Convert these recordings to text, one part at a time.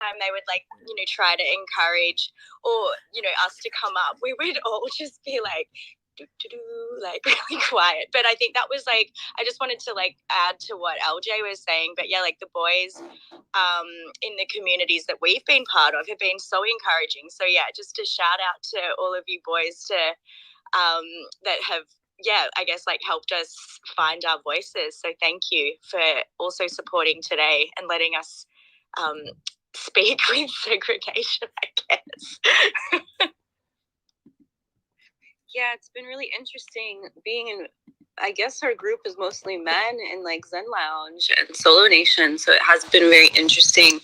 time they would like, you know, try to encourage or, you know, us to come up, we would all just be like, like really quiet. But I think that was like, I just wanted to like add to what LJ was saying. But yeah, like the boys in the communities that we've been part of have been so encouraging. So yeah, just a shout out to all of you boys to that have, yeah, I guess like helped us find our voices. So thank you for also supporting today and letting us speak with segregation, I guess. Yeah, it's been really interesting being in, I guess our group is mostly men in like Zen Lounge and Solo Nation. So it has been very interesting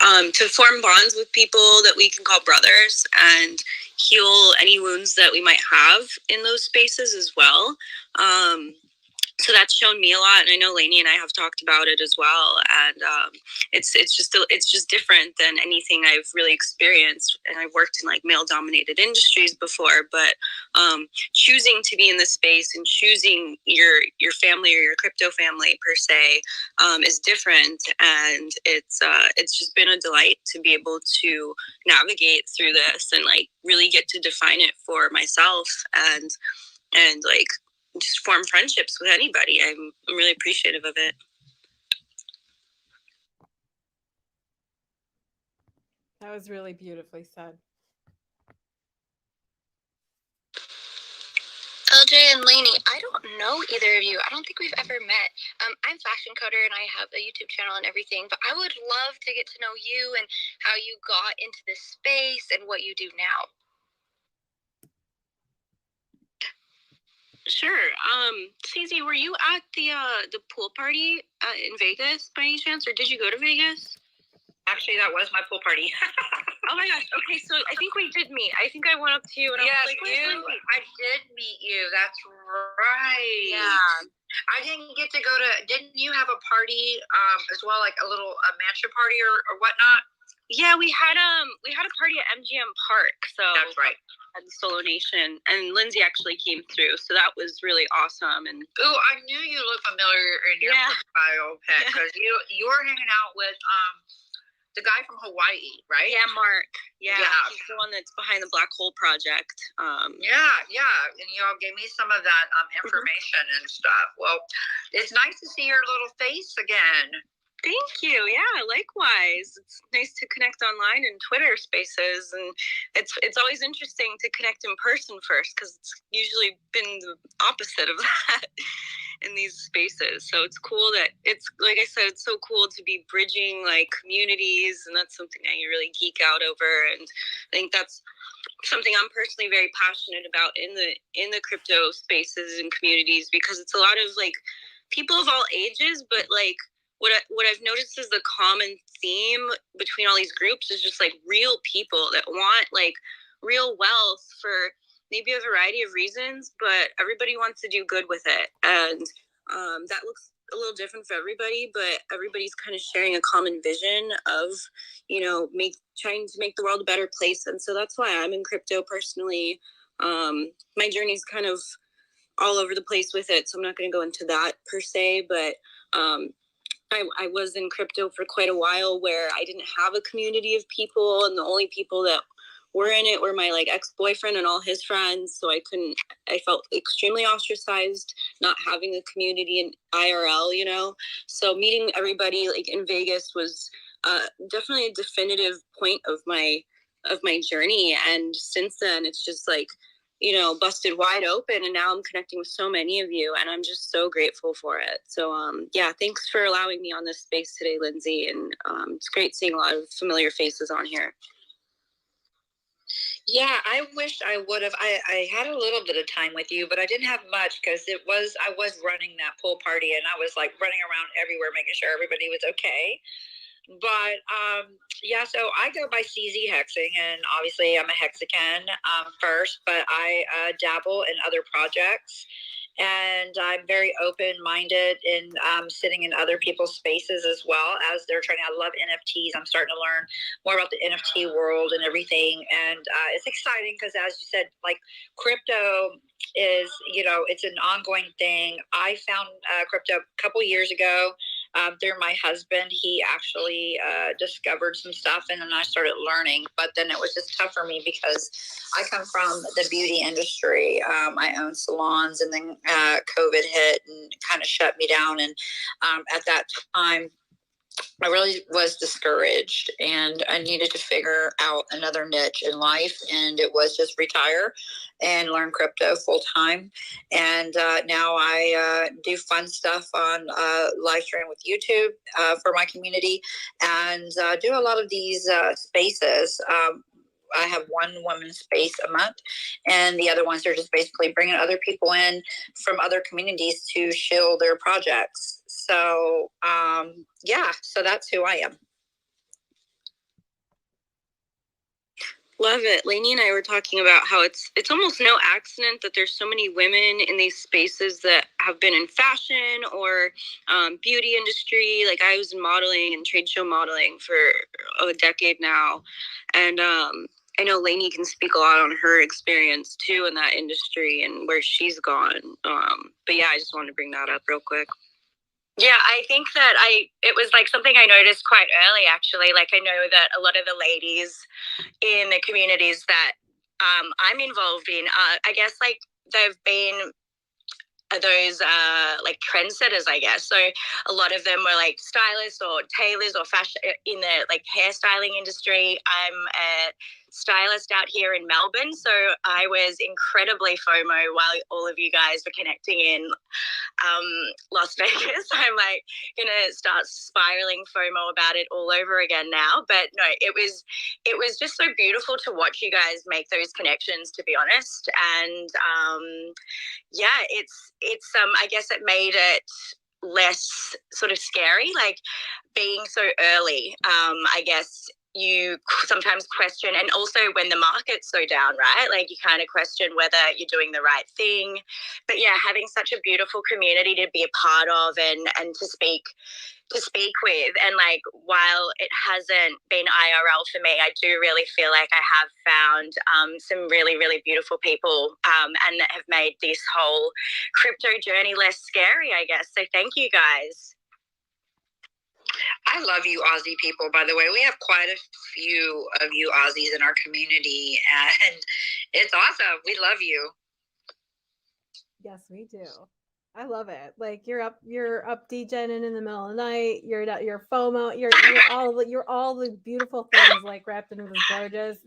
to form bonds with people that we can call brothers and heal any wounds that we might have in those spaces as well. So that's shown me a lot, and I know Lainey and I have talked about it as well. And it's just different than anything I've really experienced. And I've worked in like male-dominated industries before, but choosing to be in this space and choosing your family or your crypto family per se is different. And it's just been a delight to be able to navigate through this and like really get to define it for myself and like just form friendships with anybody. I'm really appreciative of it. That was really beautifully said. LJ and Lainey, I don't know either of you. I don't think we've ever met. I'm Fashion Coder and I have a YouTube channel and everything, but I would love to get to know you and how you got into this space and what you do now. Sure. CZ, were you at the pool party in Vegas by any chance, or did you go to Vegas? Actually, that was my pool party. Oh my gosh. Okay, so I think we did meet. I think I went up to you and yes, I was like, I did meet you. That's right. Yeah. I didn't get to go to, didn't you have a party as well, like a little mansion party or whatnot? Yeah, we had a party at MGM Park. So that's right. At the Solo Nation, and Lindsay actually came through, so that was really awesome. And I knew you looked familiar in your profile, Pet, because you were hanging out with the guy from Hawaii, right? Yeah, Mark. Yeah, he's the one that's behind the Black Hole Project. Yeah, and y'all gave me some of that information and stuff. Well, it's nice to see your little face again. Thank you. Yeah, likewise. It's nice to connect online in Twitter spaces, and it's always interesting to connect in person first, because it's usually been the opposite of that in these spaces. So it's cool that it's, like I said, it's so cool to be bridging like communities, and that's something that you really geek out over. And I think that's something I'm personally very passionate about in the crypto spaces and communities, because it's a lot of like people of all ages, but like what I've noticed is the common theme between all these groups is just like real people that want like real wealth for maybe a variety of reasons, but everybody wants to do good with it. And that looks a little different for everybody, but everybody's kind of sharing a common vision of, you know, trying to make the world a better place. And so that's why I'm in crypto personally. My journey's kind of all over the place with it, so I'm not going to go into that per se, but I was in crypto for quite a while where I didn't have a community of people, and the only people that were in it were my like ex-boyfriend and all his friends. So I felt extremely ostracized not having a community in IRL, you know. So meeting everybody like in Vegas was definitely a definitive point of my journey. And since then, it's just like, you know, busted wide open, and now I'm connecting with so many of you, and I'm just so grateful for it. So yeah, thanks for allowing me on this space today, Lindsay, and it's great seeing a lot of familiar faces on here. Yeah, I wish I would have. I had a little bit of time with you, but I didn't have much because I was running that pool party, and I was like running around everywhere making sure everybody was okay. But yeah, so I go by CZ Hexing, and obviously I'm a Hexican first, but I dabble in other projects, and I'm very open-minded in sitting in other people's spaces as well as they're trying. I love NFTs. I'm starting to learn more about the NFT world and everything, and it's exciting because, as you said, like crypto is, you know, it's an ongoing thing. I found crypto a couple years ago. through my husband. He actually discovered some stuff, and then I started learning. But then it was just tough for me because I come from the beauty industry. I own salons, and then COVID hit and kind of shut me down. And at that time, I really was discouraged, and I needed to figure out another niche in life, and it was just retire and learn crypto full time. And now I do fun stuff on live stream with YouTube for my community, and do a lot of these spaces. I have one women's space a month, and the other ones are just basically bringing other people in from other communities to shill their projects. So, yeah, so that's who I am. Love it. Lainey and I were talking about how it's almost no accident that there's so many women in these spaces that have been in fashion or beauty industry. Like I was in modeling and trade show modeling for a decade now. And I know Lainey can speak a lot on her experience too in that industry and where she's gone. But yeah, I just wanted to bring that up real quick. Yeah, I think that it was like something I noticed quite early, actually. Like I know that a lot of the ladies in the communities that I'm involved in, I guess like they've been those like trendsetters, I guess. So a lot of them were like stylists or tailors or fashion in the like hairstyling industry. I'm a stylist out here in Melbourne, so I was incredibly FOMO while all of you guys were connecting in Las Vegas. I'm like gonna start spiraling FOMO about it all over again now. But no, it was just so beautiful to watch you guys make those connections, to be honest. And yeah, it's I guess it made it less sort of scary, like being so early. I guess you sometimes question, and also when the market's so down, right? Like you kind of question whether you're doing the right thing. But yeah, having such a beautiful community to be a part of and to speak with, and like while it hasn't been IRL for me, I do really feel like I have found some really, really beautiful people and that have made this whole crypto journey less scary, I guess. So thank you guys. I love you Aussie people, by the way. We have quite a few of you Aussies in our community, and it's awesome. We love you. Yes, we do. I love it. Like you're up DJing in the middle of the night. You're FOMO. You're all the beautiful things like wrapped into this gorgeous,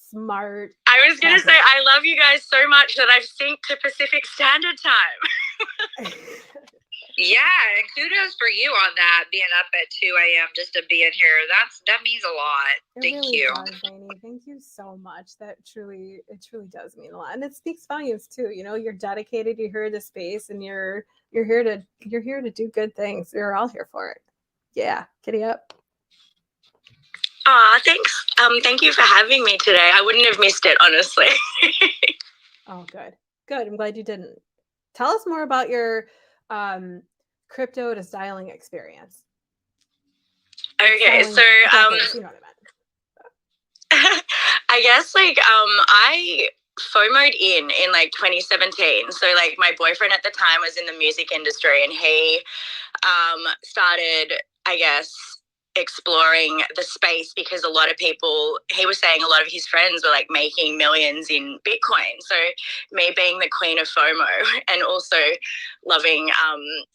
smart. I was gonna say I love you guys so much that I've synced to Pacific Standard Time. Yeah, and kudos for you on that, being up at 2 a.m. just to be in here. That means a lot. Thank you. Does, Lainey. Thank you so much. It truly does mean a lot, and it speaks volumes too. You know, you're dedicated. You're here to space, and you're here to do good things. We're all here for it. Yeah, giddy up. Aw, thanks. Thank you for having me today. I wouldn't have missed it, honestly. Oh, good. I'm glad you didn't. Tell us more about your crypto to styling experience. Okay, so you know what I meant. I guess like I FOMO'd in like 2017. So like my boyfriend at the time was in the music industry, and he started, I guess, exploring the space because a lot of people, he was saying a lot of his friends were like making millions in Bitcoin. So me being the queen of FOMO and also loving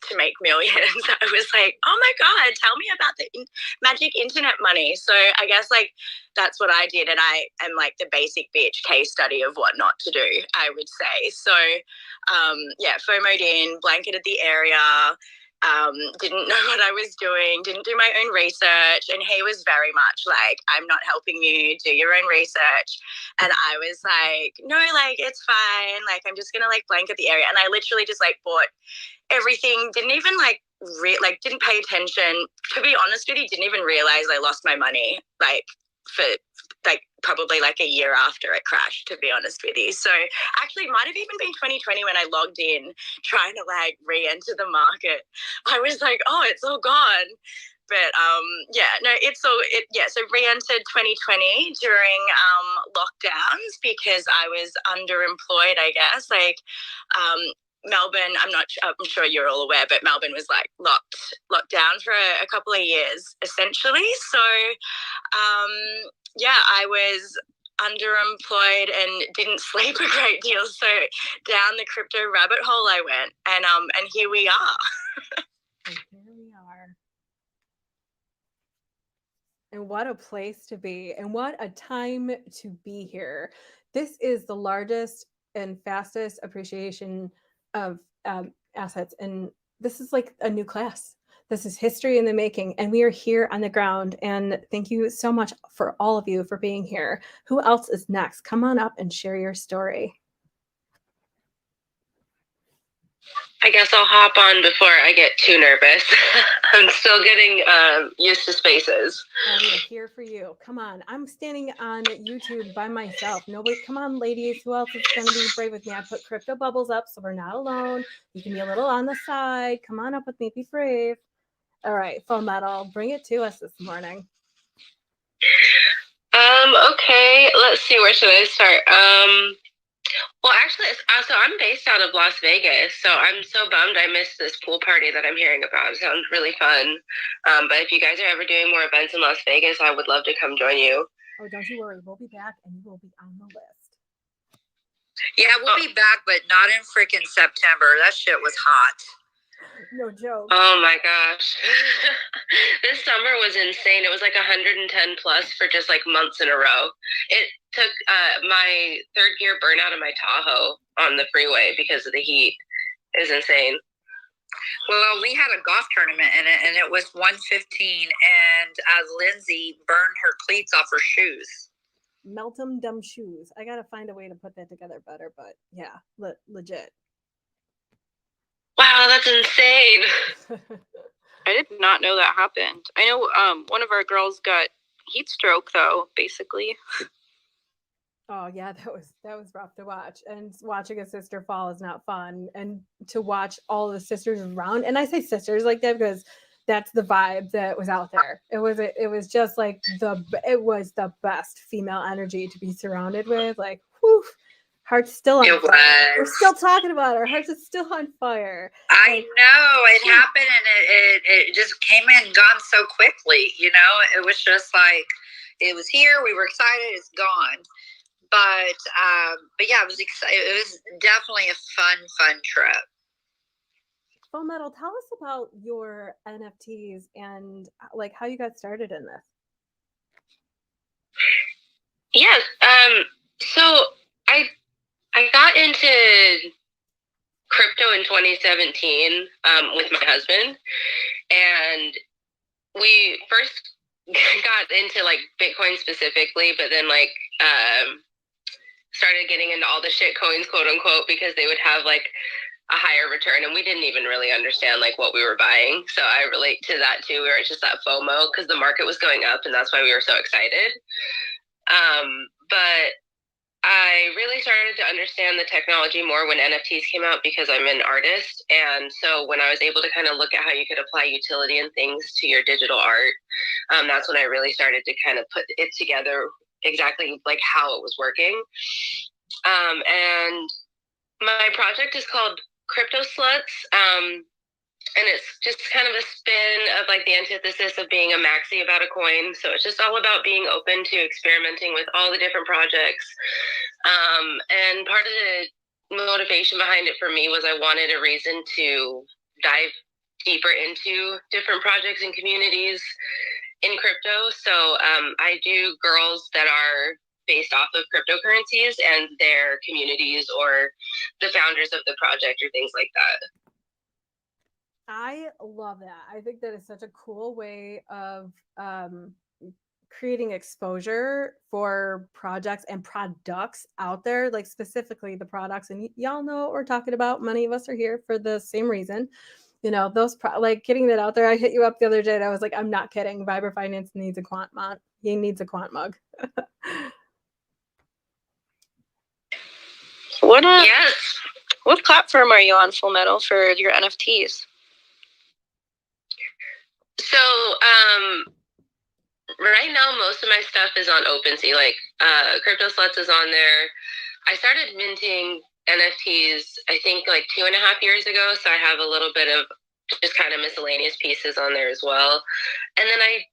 to make millions, I was like, oh my God, tell me about the magic internet money. So I guess like that's what I did. And I am like the basic bitch case study of what not to do, I would say. So yeah, FOMO'd in, blanketed the area, didn't know what I was doing, didn't do my own research. And he was very much like, I'm not helping you, do your own research. And I was like, no, like, it's fine. Like, I'm just going to like blanket the area. And I literally just like bought everything, didn't even like, didn't pay attention. To be honest with you, didn't even realize I lost my money, like, for like probably like a year after it crashed, to be honest with you. So actually it might have even been 2020 when I logged in trying to like re-enter the market. I was like, oh, it's all gone. But yeah, no, so re-entered 2020 during lockdowns because I was underemployed, I guess. Like Melbourne, I'm sure you're all aware, but Melbourne was like locked down for a couple of years essentially. So I was underemployed and didn't sleep a great deal. So down the crypto rabbit hole I went, and here we are. And here we are. And what a place to be, and what a time to be here. This is the largest and fastest appreciation of assets, and this is like a new class. This is history in the making, and we are here on the ground. And thank you so much for all of you for being here. Who else is next? Come on up and share your story. I guess I'll hop on before I get too nervous. I'm still getting used to spaces. Oh, we are here for you. Come on. I'm standing on YouTube by myself. Nobody, come on, ladies. Who else is going to be brave with me? I put crypto bubbles up so we're not alone. You can be a little on the side. Come on up with me. Be brave. All right, Full Metal, bring it to us this morning. Okay, let's see. Where should I start? Well, actually, so I'm based out of Las Vegas, so I'm so bummed I missed this pool party that I'm hearing about. It sounds really fun. But if you guys are ever doing more events in Las Vegas, I would love to come join you. Oh, don't you worry. We'll be back, and you will be on the list. Yeah, we'll be back, but not in freaking September. That shit was hot. No joke. Oh my gosh. This summer was insane. It was like 110 plus for just like months in a row. It took my third gear burnout of my Tahoe on the freeway because of the heat. It was insane. Well, we had a golf tournament in it, and it was 115, and Lindsay burned her cleats off her shoes. Melt them dumb shoes. I got to find a way to put that together better, but yeah, legit. Wow, that's insane. I did not know that happened. I know one of our girls got heat stroke though, basically. Oh yeah, that was rough to watch. And watching a sister fall is not fun. And to watch all the sisters around, and I say sisters like that because that's the vibe that was out there. It was just like it was the best female energy to be surrounded with. Like, whew, heart's still on fire. We're still talking about it. Our hearts are still on fire. I know it happened, and it just came and gone so quickly. You know, it was just like it was here. We were excited. It's gone. But yeah, it was exciting. It was definitely a fun trip. Full Metal, tell us about your NFTs and like how you got started in this. Yes. So I got into crypto in 2017 with my husband, and we first got into like Bitcoin specifically, but then like started getting into all the shit coins, quote unquote, because they would have like a higher return, and we didn't even really understand like what we were buying. So I relate to that too, where it's just that FOMO because the market was going up, and that's why we were so excited. But I really started to understand the technology more when NFTs came out because I'm an artist. And so when I was able to kind of look at how you could apply utility and things to your digital art, that's when I really started to kind of put it together exactly like how it was working. And my project is called Crypto Sluts. And it's just kind of a spin of like the antithesis of being a maxi about a coin. So it's just all about being open to experimenting with all the different projects. And part of the motivation behind it for me was I wanted a reason to dive deeper into different projects and communities in crypto. So I do girls that are based off of cryptocurrencies and their communities or the founders of the project or things like that. I love that. I think that is such a cool way of creating exposure for projects and products out there, like specifically the products. And y'all know what we're talking about. Many of us are here for the same reason. You know, those like getting that out there. I hit you up the other day and I was like, I'm not kidding. Vibra Finance needs a quant mug. He needs a quant mug. What platform are you on, Full Metal, for your NFTs? So right now, most of my stuff is on OpenSea. Like Crypto Sluts is on there. I started minting NFTs, I think like 2.5 years ago. So I have a little bit of just kind of miscellaneous pieces on there as well. And then I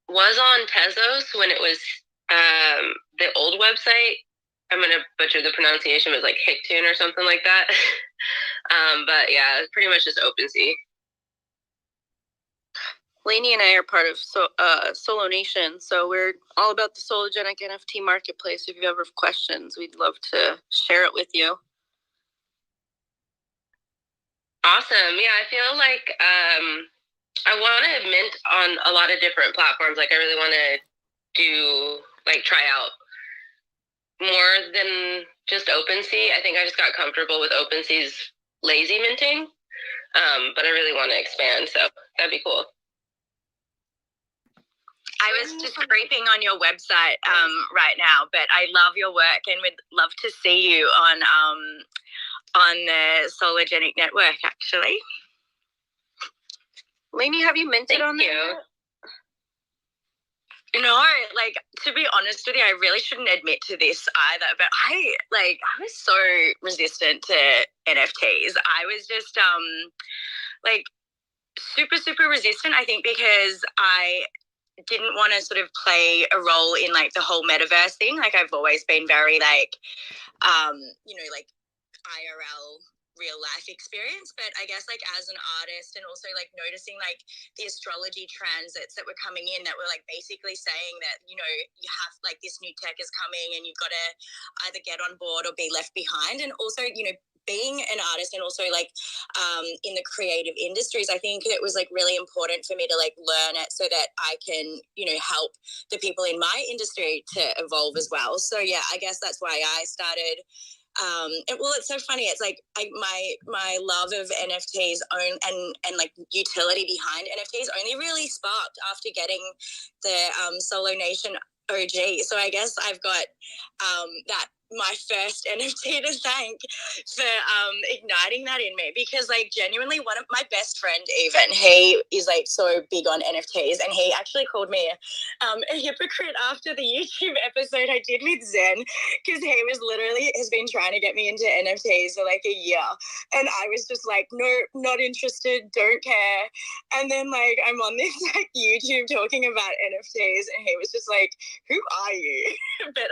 was on Tezos when it was the old website. I'm going to butcher the pronunciation, but it was like Hicktune or something like that. But yeah, it's pretty much just OpenSea. Lainey and I are part of Solo Nation, so we're all about the sologenic NFT marketplace. If you ever have questions, we'd love to share it with you. Awesome. Yeah, I feel like I want to mint on a lot of different platforms. Like I really want to do, like, try out more than just OpenSea. I think I just got comfortable with OpenSea's lazy minting, but I really want to expand, so that'd be cool. I was just scraping on your website right now, but I love your work and would love to see you on the Sologenic Network, actually. Lainey, have you minted on there? No, like, to be honest with you, I really shouldn't admit to this either, but I was so resistant to NFTs. I was just like super resistant, I think, because I didn't want to sort of play a role in like the whole metaverse thing. Like I've always been very like like IRL real life experience, but I guess like as an artist and also like noticing like the astrology transits that were coming in that were like basically saying that, you have like this new tech is coming and you've got to either get on board or be left behind. And also, being an artist and also like in the creative industries, I think it was like really important for me to like learn it so that I can, help the people in my industry to evolve as well. So yeah, I guess that's why I started. It's so funny. It's like my love of NFTs and like utility behind NFTs only really sparked after getting the Solo Nation OG. So I guess I've got that my first NFT to thank for igniting that in me, because like genuinely one of my best friend, even he is like so big on NFTs, and he actually called me a hypocrite after the YouTube episode I did with Zen, because he has been trying to get me into NFTs for like a year, and I was just like, no, not interested, don't care. And then like I'm on this like YouTube talking about NFTs, and he was just like, who are you? But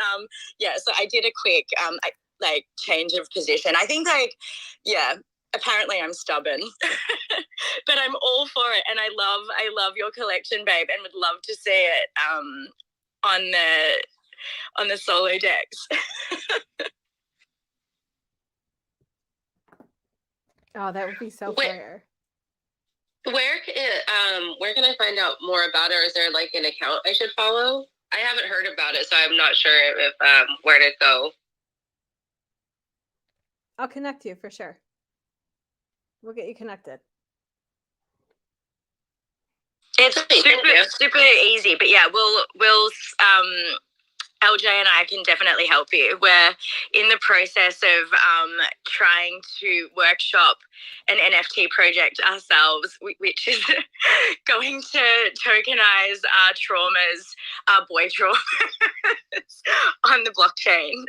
yeah, so I did a quick change of position. I think apparently I'm stubborn, but I'm all for it, and I love your collection, babe, and would love to see it on the solo decks. Oh, that would be so fire. Where can I find out more about it? Or is there like an account I should follow? I haven't heard about it, so I'm not sure if where to go. I'll connect you for sure. We'll get you connected. It's super easy, but yeah, we'll LJ and I can definitely help you. We're in the process of trying to workshop an NFT project ourselves, which is going to tokenize our traumas, our boy traumas on the blockchain.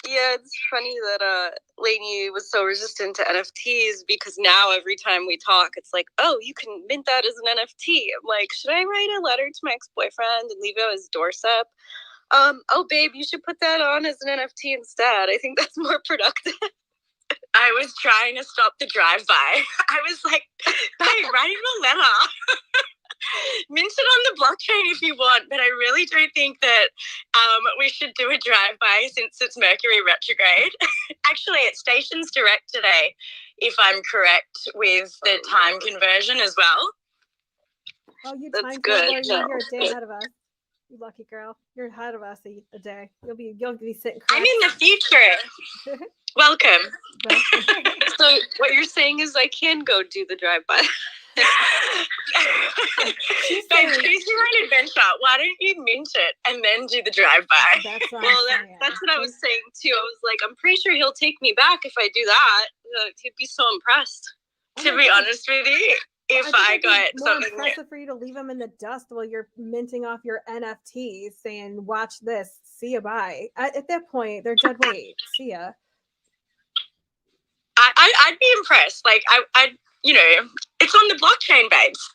Yeah, it's funny that Lainey was so resistant to NFTs, because now every time we talk, it's like, oh, you can mint that as an NFT. I'm like, should I write a letter to my ex-boyfriend and leave it on his doorstep? Oh, babe, you should put that on as an NFT instead. I think that's more productive. I was trying to stop the drive-by. I was like, babe, write him a letter. Mint it on the blockchain if you want, but I really don't think that we should do a drive-by since it's Mercury retrograde. Actually, it stations direct today, if I'm correct with the time conversion as well. Oh, you That's time good. You're a day ahead of us. You lucky girl. You're ahead of us a day. You'll be sitting. I'm in the future. Welcome. So what you're saying is I can go do the drive-by. Choose your own adventure. Why don't you mint it and then do the drive-by? That's what that's what I was saying too. I was like, I'm pretty sure he'll take me back if I do that. He'd be so impressed. To be honest with you, if I got something impressive for you to leave him in the dust while you're minting off your NFTs, saying, "Watch this, see ya, bye." At that point, they're dead weight. See ya. I'd be impressed. Like I, you know, it's on the blockchain, babes.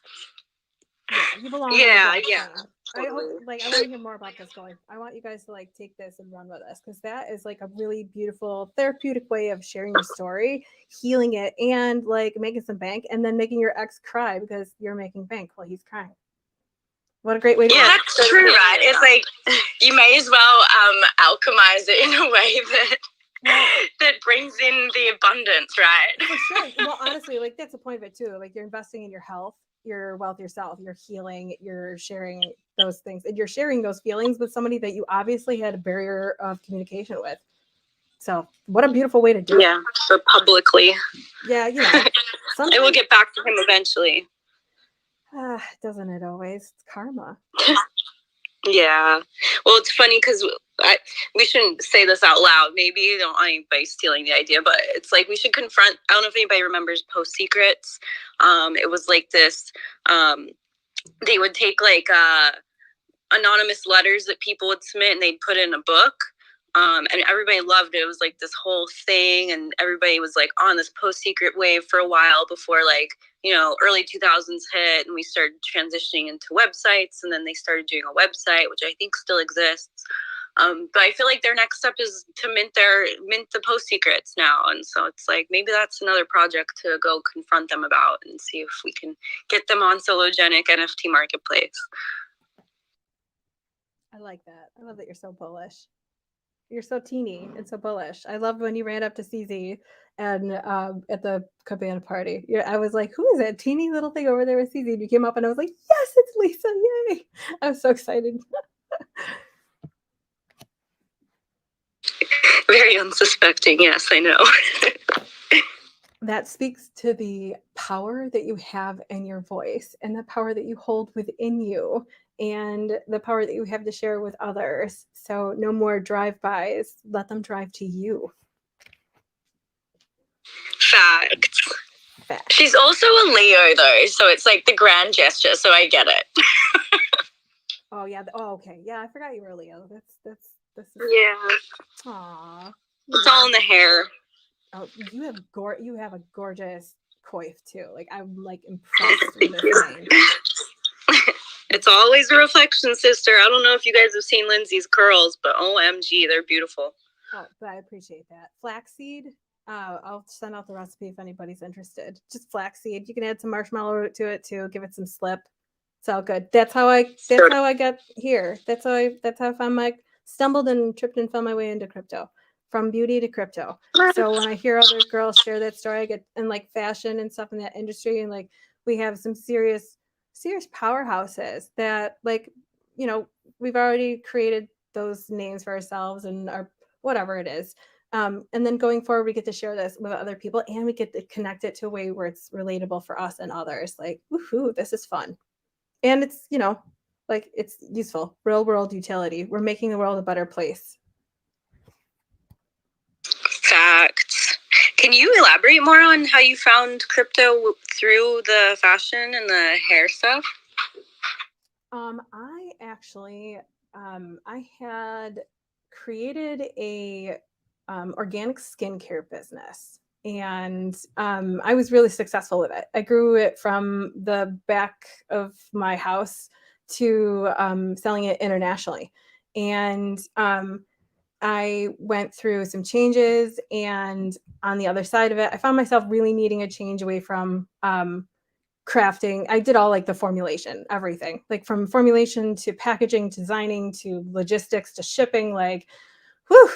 Yeah, you belong. Yeah, on the yeah, blockchain. I hope, like, I want to hear more about this going. I want you guys to like take this and run with this, because that is like a really beautiful therapeutic way of sharing your story, healing it, and like making some bank, and then making your ex cry because you're making bank while he's crying. What a great way to Yeah, that's true, right? It's like you may as well alchemize it in a way that brings in the abundance, right? For sure. Well, honestly, like that's the point of it too. Like you're investing in your health, your wealth, yourself, you're healing, you're sharing those things, and you're sharing those feelings with somebody that you obviously had a barrier of communication with. So what a beautiful way to do it. Yeah, so publicly. Yeah, you know. I will get back to him eventually. Doesn't it always? It's karma. Yeah. Well, it's funny because we shouldn't say this out loud. Maybe you don't want anybody stealing the idea, but it's like we should confront. I don't know if anybody remembers Post Secrets. It was like this. They would take like anonymous letters that people would submit, and they'd put in a book. And everybody loved it. It was like this whole thing, and everybody was like on this Post Secret wave for a while before like, you know, early 2000s hit, and we started transitioning into websites, and then they started doing a website, which I think still exists. But I feel like their next step is to mint the Post Secrets now, and so it's like maybe that's another project to go confront them about and see if we can get them on Sologenic NFT marketplace. I like that. I love that you're so bullish. You're so teeny and so bullish. I love when you ran up to CZ and at the cabana party. I was like, who is that teeny little thing over there with CZ? And you came up and I was like, yes, it's Lisa. Yay. I was so excited. Very unsuspecting. Yes, I know. That speaks to the power that you have in your voice and the power that you hold within you and the power that you have to share with others. So no more drive-bys. Let them drive to you. Facts. She's also a Leo though, so it's like the grand gesture, so I get it. Oh yeah. Oh, okay. Yeah, I forgot you were a Leo. This is Yeah. Aw. It's all in the hair. Oh, you have a gorgeous coif too. Like I'm like impressed with this name. It's always a reflection, sister. I don't know if you guys have seen Lindsay's curls, but OMG, they're beautiful. Oh, but I appreciate that. Flaxseed. I'll send out the recipe if anybody's interested. Just flaxseed. You can add some marshmallow root to it too. Give it some slip. It's all good. That's how I got here. That's how I found stumbled and tripped and found my way into crypto. From beauty to crypto. So when I hear other girls share that story, I get in like fashion and stuff in that industry, and like we have some serious powerhouses that, like, you know, we've already created those names for ourselves and our whatever it is. And then going forward, we get to share this with other people, and we get to connect it to a way where it's relatable for us and others. Like, woohoo, this is fun. And it's, you know, like it's useful, real world utility. We're making the world a better place. Facts. Can you elaborate more on how you found crypto through the fashion and the hair stuff? I actually, I had created a organic skincare business, and I was really successful with it. I grew it from the back of my house to selling it internationally, and I went through some changes, and on the other side of it, I found myself really needing a change away from crafting. I did all like the formulation, everything, like from formulation to packaging, to designing, to logistics, to shipping. Like, whew,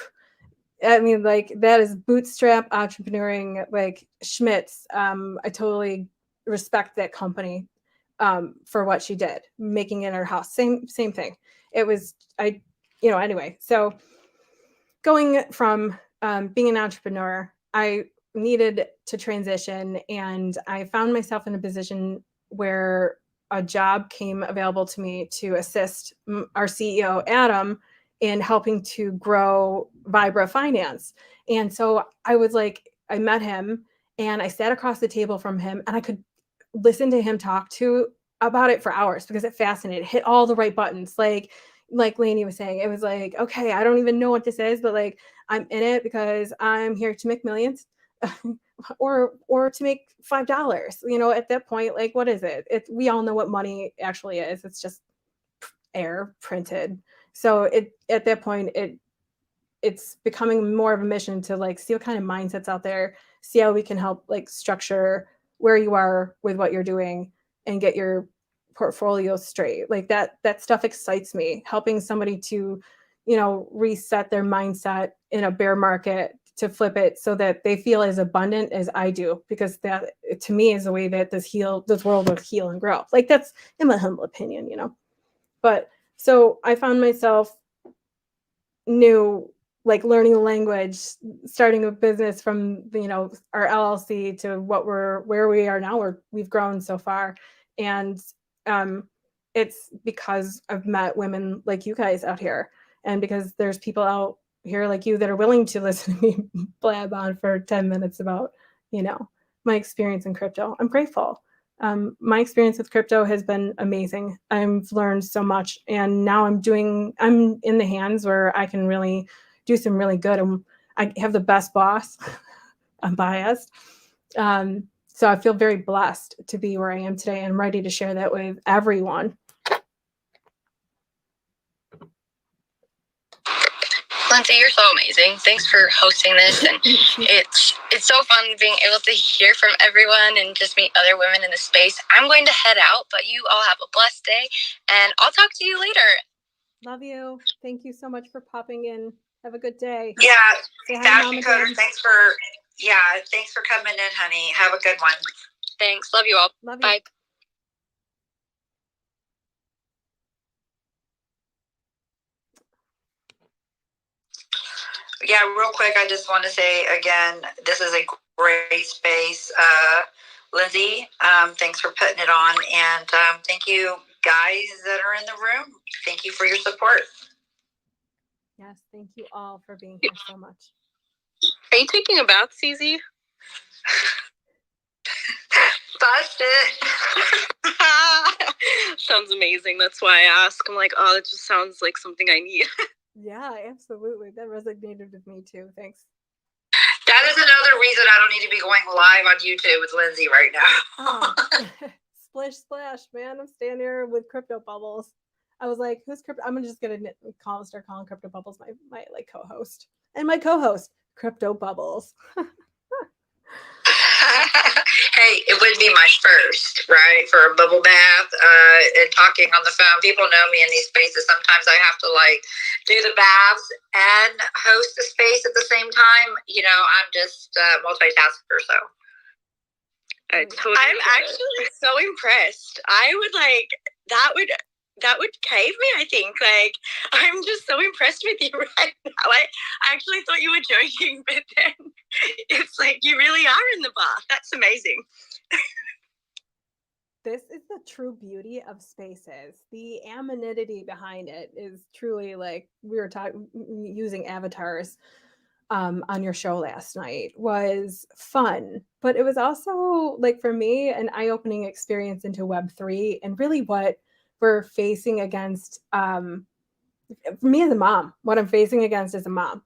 I mean, like that is bootstrap entrepreneuring, like Schmitz. I totally respect that company for what she did, making it in her house. Same thing. It was, anyway. So going from being an entrepreneur, I needed to transition, and I found myself in a position where a job came available to me to assist our CEO, Adam, in helping to grow Vibra Finance. And so I was like, I met him and I sat across the table from him, and I could listen to him talk about it for hours because it fascinated, hit all the right buttons. Like Lainey was saying, it was like, okay, I don't even know what this is, but like I'm in it because I'm here to make millions. or to make $5, you know, at that point, like, what is it? We all know what money actually is. It's just air printed. So at that point, it's becoming more of a mission to like see what kind of mindsets out there, see how we can help like structure where you are with what you're doing and get your portfolio straight. Like that stuff excites me. Helping somebody to, you know, reset their mindset in a bear market to flip it so that they feel as abundant as I do, because that to me is the way that this world will heal and grow. Like that's in my humble opinion, you know. But so I found myself new, like learning a language, starting a business from, you know, our LLC to where we are now, where we've grown so far. And it's because I've met women like you guys out here, and because there's people out here like you that are willing to listen to me blab on for 10 minutes about, you know, my experience in crypto. I'm grateful. My experience with crypto has been amazing. I've learned so much, and now I'm in the hands where I can really do some really good. I have the best boss. I'm biased. So I feel very blessed to be where I am today, and I'm ready to share that with everyone. Lindsay, you're so amazing. Thanks for hosting this, and it's so fun being able to hear from everyone and just meet other women in the space. I'm going to head out, but you all have a blessed day, and I'll talk to you later. Love you. Thank you so much for popping in. Have a good day. Yeah, Fashion Coder, thanks for coming in, honey. Have a good one. Thanks. Love you all. Love you. Bye. Yeah, real quick, I just want to say again, this is a great space. Lindsay, thanks for putting it on. And thank you guys that are in the room. Thank you for your support. Yes, thank you all for being here so much. Are you taking a bath, CZ? Busted. Sounds amazing. That's why I ask. I'm like, oh, it just sounds like something I need. Yeah, absolutely. That resonated with me too. Thanks. That is another reason I don't need to be going live on YouTube with Lindsay right now. Splish splash, man. I'm standing here with Crypto Bubbles. I was like, who's Crypto? I'm just gonna start calling Crypto Bubbles my like co-host. And my co-host, Crypto Bubbles. Hey, it would be my first, right, for a bubble bath and talking on the phone. People know me in these spaces. Sometimes I have to like do the baths and host the space at the same time. You know, I'm just multitasker. So I'm actually so impressed. I would like that would cave me, I think. Like, I'm just so impressed with you right now. I actually thought you were joking, but then it's like you really are in the bath. That's amazing. This is the true beauty of spaces. The anonymity behind it is truly like we were talking using avatars on your show last night was fun, but it was also like for me an eye-opening experience into Web3 and really what we're facing against. For me as a mom, what I'm facing against as a mom.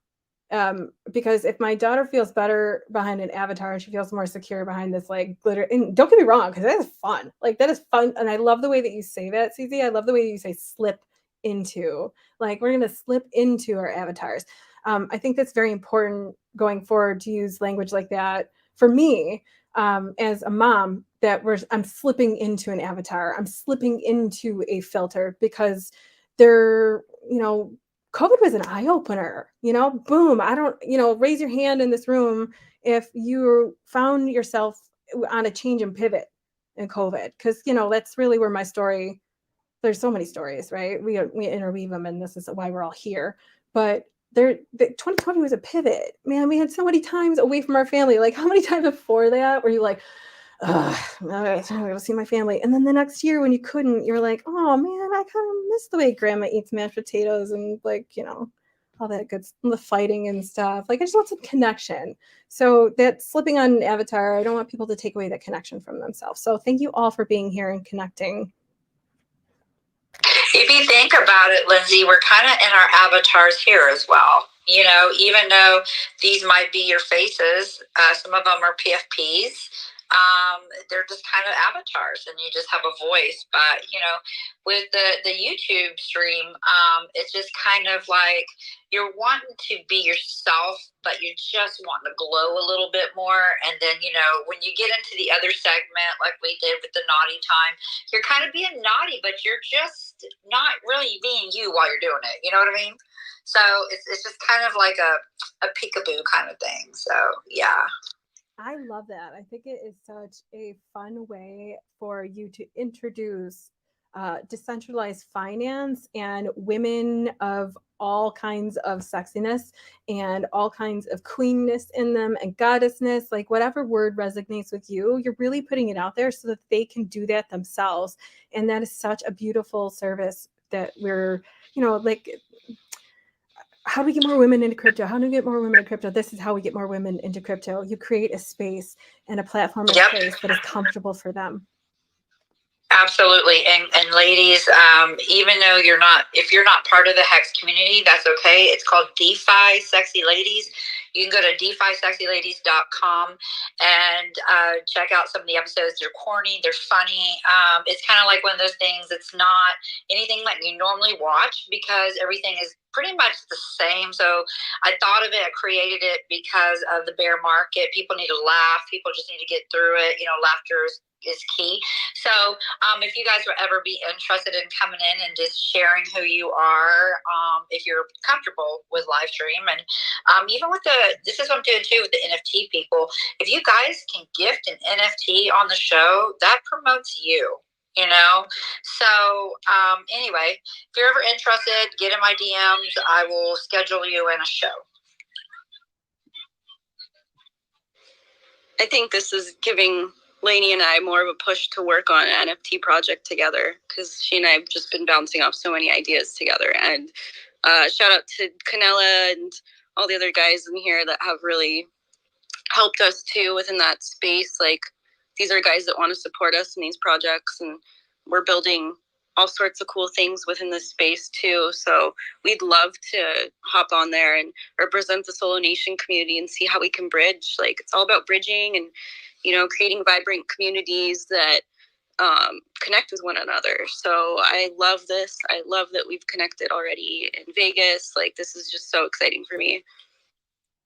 Because if my daughter feels better behind an avatar and she feels more secure behind this like glitter, and don't get me wrong, because that is fun. Like that is fun. And I love the way that you say that, CZ. I love the way you say slip into, like we're gonna slip into our avatars. I think that's very important going forward to use language like that. For me, as a mom, I'm slipping into an avatar. I'm slipping into a filter because they're, you know, COVID was an eye opener, you know, boom. I don't, you know, raise your hand in this room if you found yourself on a change and pivot in COVID. Cause you know, that's really where my story, there's so many stories, right? We interweave them and this is why we're all here. But 2020 was a pivot, man. We had so many times away from our family. Like how many times before that were you like, all right, I'm gonna see my family. And then the next year when you couldn't, you're like, oh man, I kind of miss the way grandma eats mashed potatoes and like, you know, all that good, the fighting and stuff. Like I just want some connection. So that slipping on an avatar, I don't want people to take away that connection from themselves. So thank you all for being here and connecting. If you think about it, Lindsay, we're kind of in our avatars here as well. You know, even though these might be your faces, some of them are PFPs. They're just kind of avatars, and you just have a voice. But you know, with the YouTube stream, it's just kind of like you're wanting to be yourself, but you just want to glow a little bit more. And then, you know, when you get into the other segment, like we did with the naughty time, you're kind of being naughty, but you're just not really being you while you're doing it. You know what I mean? So it's just kind of like a peekaboo kind of thing. So yeah. I love that. I think it is such a fun way for you to introduce decentralized finance and women of all kinds of sexiness and all kinds of queenness in them and goddessness, like whatever word resonates with you, you're really putting it out there so that they can do that themselves. And that is such a beautiful service that we're, you know, like, how do we get more women into crypto? How do we get more women into crypto? This is how we get more women into crypto. You create a space and a platform and Yep. place that is comfortable for them. Absolutely. And ladies, even though if you're not part of the Hex community, that's okay. It's called DeFi Sexy Ladies. You can go to defisexyladies.com and check out some of the episodes. They're corny, they're funny. It's kind of like one of those things. It's not anything like you normally watch because everything is pretty much the same. So I thought of it, I created it because of the bear market. People need to laugh. People just need to get through it. You know, laughter is key. So if you guys would ever be interested in coming in and just sharing who you are, if you're comfortable with live stream, and even with this is what I'm doing too with the NFT people. If you guys can gift an NFT on the show, that promotes you. You know, so anyway, if you're ever interested, get in my DMs. I will schedule you in a show. I think this is giving Lainey and I more of a push to work on an NFT project together, because she and I have just been bouncing off so many ideas together. And shout out to Canella and all the other guys in here that have really helped us too within that space. Like, these are guys that want to support us in these projects, and we're building all sorts of cool things within this space too. So we'd love to hop on there and represent the Solo Nation community and see how we can bridge. Like, it's all about bridging and, you know, creating vibrant communities that connect with one another. So I love this. I love that we've connected already in Vegas. Like, this is just so exciting for me.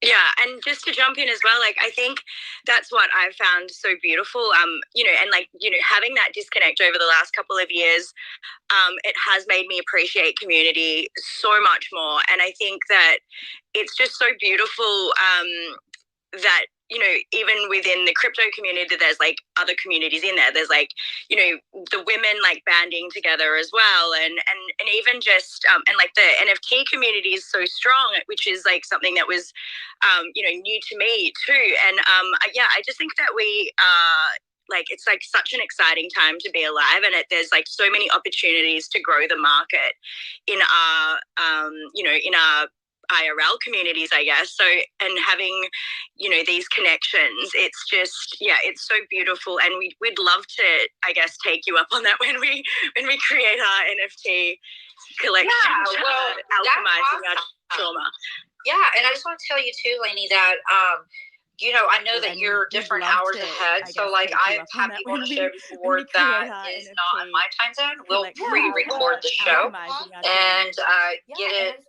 Yeah, and just to jump in as well, like, I think that's what I've found so beautiful, you know, and like, you know, having that disconnect over the last couple of years, it has made me appreciate community so much more. And I think that it's just so beautiful that, you know, even within the crypto community, there's like other communities in there. There's like, you know, the women like banding together as well. And even just, and like the NFT community is so strong, which is like something that was, you know, new to me too. And yeah, I just think that we like, it's like such an exciting time to be alive, and there's like so many opportunities to grow the market in our, you know, in our IRL communities, I guess. So, and having, you know, these connections, it's just, yeah, it's so beautiful. And we'd love to, I guess, take you up on that when we create our NFT collection. Yeah, well, alchemizing our trauma. Yeah, and I just want to tell you too, Lainey, that you know, I know that you're different hours ahead. So, like, I've had people on the show before that is not in my time zone. We'll pre-record the show and get it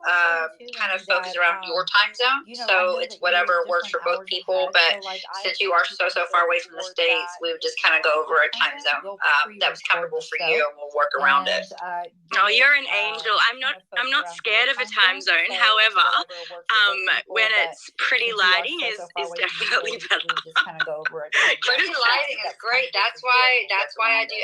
kind of focused around your time zone. So it's whatever works for both people. But since you are so far away from the States, we would just kind of go over a time zone that was comfortable for you, and we'll work around it. Oh, you're an angel. I'm not scared of a time zone. However, when it's pretty lighting is definitely better. Pretty lighting is great. That's why I do.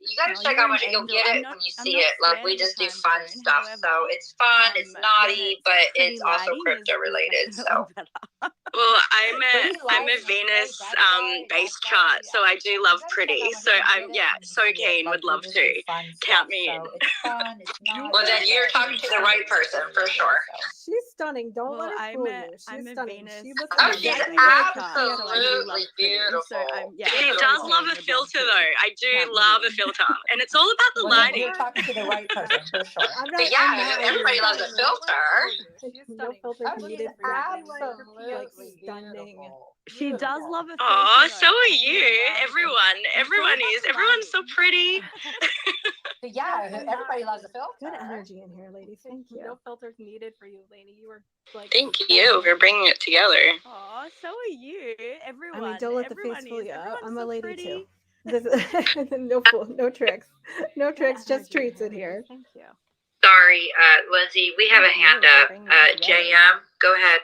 You gotta check out when you'll get it when you see it. Like, we just do fun stuff. So it's fun. It's naughty, but it's also crypto related. So. Well, I'm a Venus base chart, so I do love pretty. So I'm so keen, would love to count me in. Well, then you're talking to the right person for sure. She's stunning. Don't let her fool you. She's stunning. She's absolutely beautiful. So She does love a filter, though. I do love a filter, and it's all about the Well, lighting. you're talking to the right person for sure. Everybody loves a filter. No filter needed for Absolutely stunning. beautiful. She does love a filter. Oh, so are you. Everyone is. Everyone's so pretty. Yeah, everybody loves a filter. Good energy in here, ladies. Thank you. No filters needed for you, Lainey. You were like. Thank you for bringing it together. Oh, so are you. Everyone. I mean, don't let the face fool you. I'm a lady pretty. too. No tricks. No tricks, just treats in here. Thank you. Sorry, Lindsay, we have a hand up. JM, go ahead.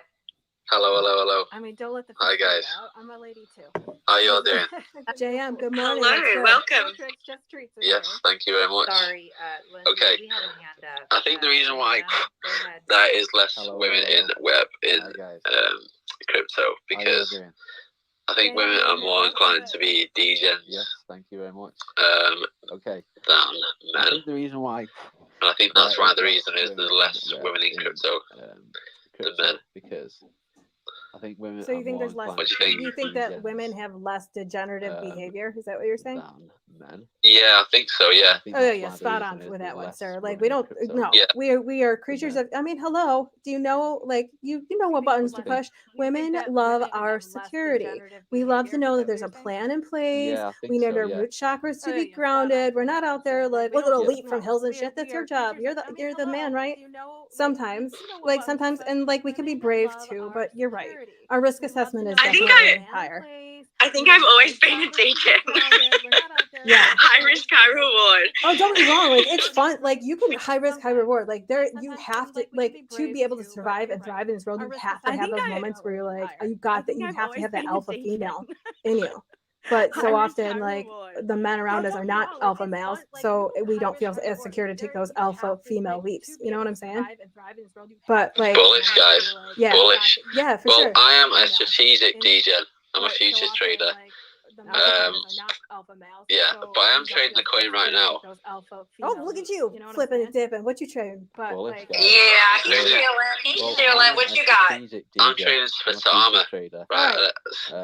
Hello. I mean, don't let the face Hi, fool you. guys. I'm a lady too. How y'all doing? JM, good morning. Hello, Let's go. welcome. No tricks, just treats in Yes, here. thank you very much. Sorry, Lindsay, Okay. we have a hand up. I think the reason why Go ahead. there is less Hello, women hello. in web in Hi, guys. crypto How y'all because doing? I think women are more inclined to be DJs Yes, thank you very much. Okay. than I men. think the reason why And I think that's why the reason is there's less web women in crypto. crypto men. because I think women So you are think more there's less? What do you think? You think that DJs women have less degenerative behavior? Is that what you're saying? than men. Yeah, I think so, yeah. I think Oh that's yeah, why the spot reason on is with there's that one, less sir. Like women we in don't crypto. no, Yeah. we are creatures of. I mean, hello. Do you know like you know what buttons to push? Women love our security. We love to know that there's a plan in place. Yeah, I think We need so, our yeah. root chakras to be grounded. We're not out there like we're gonna leap from hills and shit. That's your job. You're the man, right? Sometimes, and like we can be brave too. But you're right. Our risk assessment is I think definitely higher. I think I've always been a deacon. Yeah. High risk, high reward. Oh, don't get me wrong. Like it's fun. Like you can high risk, high reward. Like there, you have to like to be able to survive and thrive in this world. You have to have those moments where you're like, you got that. You have to have that alpha female in you. But so often, like the men around us are not alpha males, so we don't feel as secure to take those alpha female leaps. You know what I'm saying? But like, Bullish, guys. yeah, Bullish. yeah, for Well, sure. I am a strategic DJ. I'm a futures trader. Yeah, but I am trading the coin right now. Oh, look at you flipping and dipping. What you trading? Bullish, Like, guys. Yeah, he's Trading. chilling. He's Well, chilling. I'm What a you got? strategic I'm DJ. trading I'm a Swiss futures armor. trader. Right.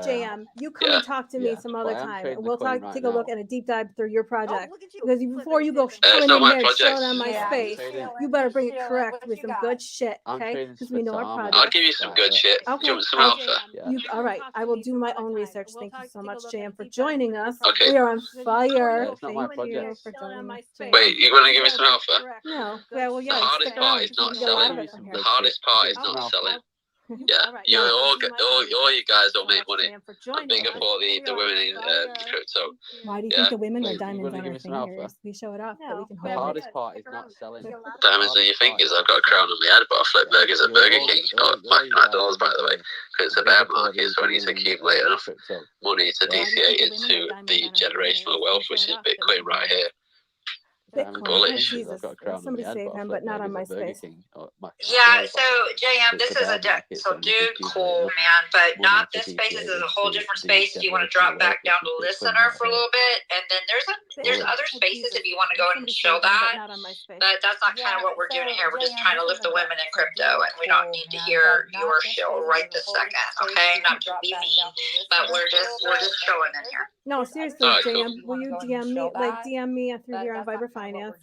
JM, you come yeah, and talk to me yeah, some but other I am time. trading And the we'll coin talk, right take a look now. and a deep dive through your project. Because before you go it's coming not in my here and project. showing on my Yeah, space, trading. you better bring it Sheila, correct what with you some got? good shit, I'm okay? trading Because we know our Swiss armor. I'll project. give you some good shit. Do Okay. you want some I'll- alpha? Yeah. All right, I will do my own research. Thank you so much, JM, for joining us. Okay. We are on fire. It's not my Thank you project. for joining us, JM. Wait, you want to give me some alpha? No. Yeah, well, The yeah. hardest stick part around is because not we get a lot of selling. it from The here. hardest part is Get not some selling. alpha. Yeah, you No. all you guys will make money. For I'm joining bigger us. for the women in crypto. Why do you Yeah. think the women wear Wait, you diamonds gonna on give our me some alpha? fingers? We show it off that we can The hold it. hardest part is not selling. Diamonds in your fingers. I've got a crown on my head, but I flip burgers at Burger King. Or McDonald's, by the way. Because it's a bear market, so I need to accumulate enough money to DCA into the generational wealth, which is Bitcoin right here. Bitcoin. Bullish. Oh, Jesus. I've got a crown on Somebody my head, save but I him, flip but not on burgers at Burger MySpace. King or Yeah, so McDonald's. JM, It's this a is a bad market, so so I need to dude, accumulate cool enough man, but money not to this space. This DCA is a whole into different the space. Do you want to generational drop back wealth, down which to is Bitcoin listener right for a here. little bit, and then there's Bullish. other spaces if you want to go ahead and Somebody show save him, but that. not on MySpace. But that's not kind of what we're doing here. We're just trying to lift the women in crypto, and we don't need to hear your shill right this second, okay? Not to be mean, but we're just chilling in here. No, seriously, Alright, cool. JM, will you DM me, like DM me through here on Vibra Finance,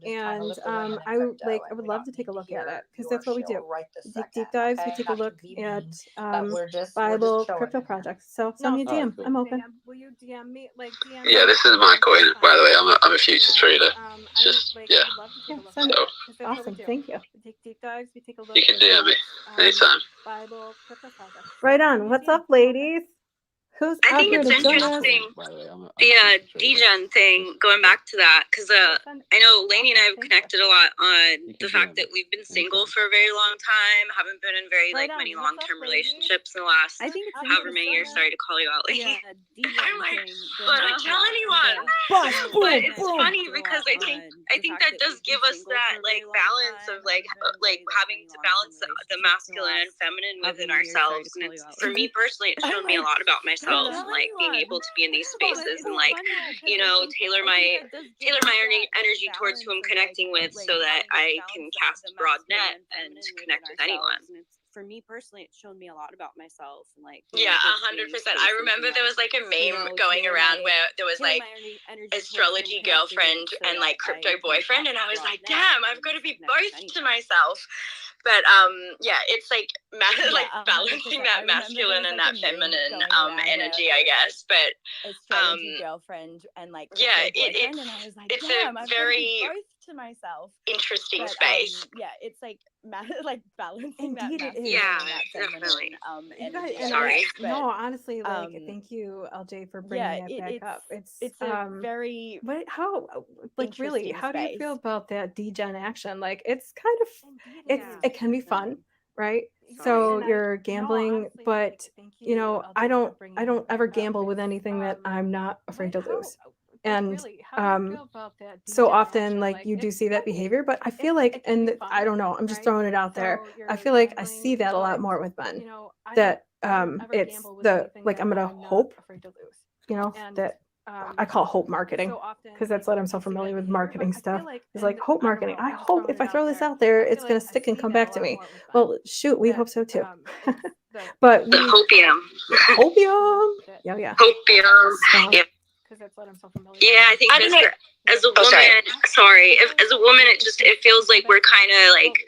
and I would love to take a look at it because that's what we do. Deep dives. We take a look at Bible crypto projects. So send me a DM. cool. I'm open. Will you DM me? Like DM Yeah, this is my coin, by the way. I'm a futures trader. It's just, yeah. Send it. So Awesome. Thank you. We take deep dives. We take a look. you can DM me anytime. Bible crypto projects. Right on. What's up, ladies? Who's I out think here it's to join us? interesting. By the way, I'm a The futures trader. DGen thing, going back to that, because I know Lainey and I have connected a lot on You the can fact DM that we've been single anytime. for a very long time, haven't been in very Right like on. many What's up, long-term ladies? relationships in the last I think it's however many years. Sorry to call you out, Lainey. I'm like, don't tell anyone. Bust, boom, But it's boom. funny because I think that does give us that like balance of like having to balance the masculine and feminine within ourselves. And it's, for me personally, it's shown me a lot about myself, and like being able to be in these spaces and like, you know, tailor my energy towards who I'm connecting with so that I can cast a broad net and connect with anyone. for me personally, it's shown me a lot about myself and like Yeah, 100%. I remember there was like a meme going around where there was like astrology girlfriend and like crypto boyfriend, and I was like, damn, I've got to be both to myself. But yeah, it's like like balancing that masculine and that feminine energy, I guess. But astrology girlfriend and like yeah, boyfriend, and I was like, it's damn, a I've very got to be both to myself. Interesting But, space. yeah, it's like like balancing that Indeed it masculine is. Yeah, and that feminine definitely. You guys, energy. and Sorry. no, honestly, like thank you, LJ, for bringing that back up. It's a very but how, like, really, how do you feel about that degen action? Like, it's kind of it can be fun, right? So you're gambling, but you know, I don't ever gamble with anything that I'm not afraid to lose. And so often, like, you do see that behavior, but I feel like, and I don't know, I'm just throwing it out there. I feel like I see that a lot more with men. That it's the, like, I'm gonna hope, you know, that I call hope marketing, because that's what I'm so familiar with marketing stuff. It's like hope marketing. I hope if I throw this out there, it's gonna stick and come back to me. Well, shoot, we hope so too. But The hopium. Hopium. Yeah. Hopium. Yeah. Yeah, I think as a woman, as a woman, it feels like we're kind of like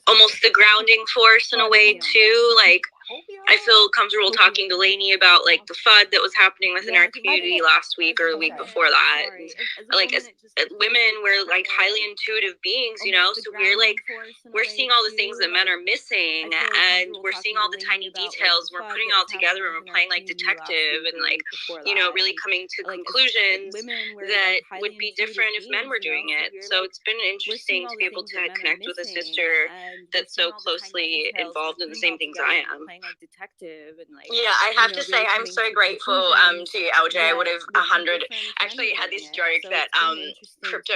almost the grounding force in a way too. Like, I feel comfortable talking to Lainey about like the FUD that was happening within our community last week or the week before that. And, like, as women, we're like highly intuitive beings, you know, so we're seeing all the things that men are missing, and we're seeing all the tiny details. We're putting it all together, and we're playing like detective, and like, you know, really coming to conclusions that would be different if men were doing it. So it's been interesting to be able to connect with a sister that's so closely involved in the same things I am. Like detective and like, yeah, I have to say I'm so grateful to LJ. I would have 100 actually had this joke that crypto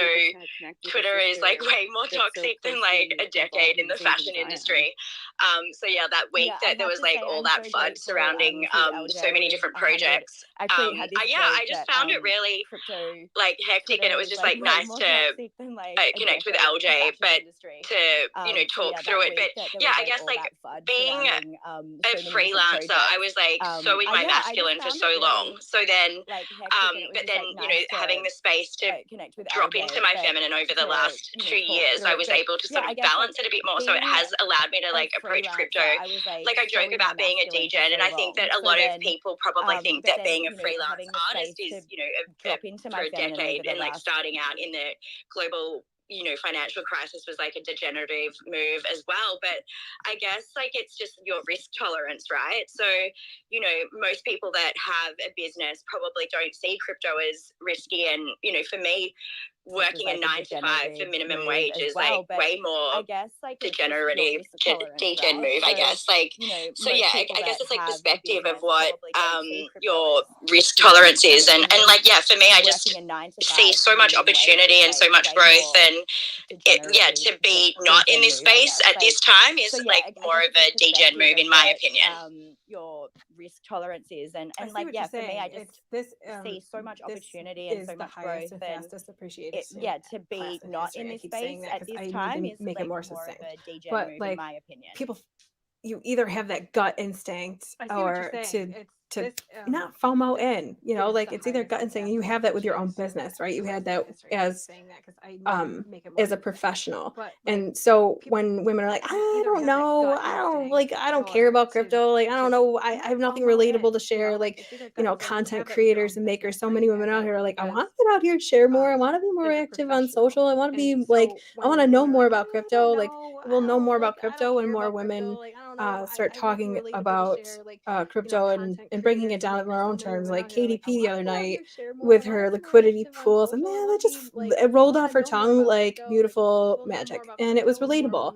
Twitter is like way more toxic than like a decade in the fashion industry. So yeah, that week that there was like all that FUD surrounding so many different projects. I just found it really like hectic, and it was just like nice to connect with LJ, but to, you know, talk through it. But yeah, I guess like being a freelancer, I was like so in my masculine for so long. So then, but then, you know, having the space to drop into my feminine over the last 2 years, I was able to sort of balance it a bit more. So it has allowed me to like approach crypto. Like, I joke about being a DJ, and I think that a lot of people probably think that being a freelance artist is, you know, for a decade, and like starting out in the global, you know, financial crisis was like a degenerative move as well. But I guess like it's just your risk tolerance, right? So, you know, most people that have a business probably don't see crypto as risky. And, you know, for me, working a 9 to 5 for minimum wage is like way more degenerative degen move, I guess. Like, so yeah, I guess it's like perspective of what your risk tolerance is, and like, yeah, for me, I just see so much opportunity and so much growth, and to be not in this space at this time is like more of a degen move, in my opinion. Your risk tolerance is, and like, yeah, for me, I just see so much opportunity and so much growth and fastest appreciated. To be not in this space at this time is make like it more succinct. of a degen But move, like, in my opinion. People, you either have that gut instinct or to not FOMO in, you know, like it's either gut instinct, and you have that with your own business, right? You had that as a professional. And so when women are like, I don't know, I don't care about crypto, like I don't know, I have nothing relatable to share, like, you know, content creators and makers, so many women out here are like, I want to get out here and share more, I want to be more active on social, I want to be like, I want to know more about crypto. Like, we'll know more about crypto when more women start talking about crypto and breaking it down in their own terms. Like KDP the other night with her liquidity pools, and man, that just, it rolled off her tongue like beautiful magic, and it was relatable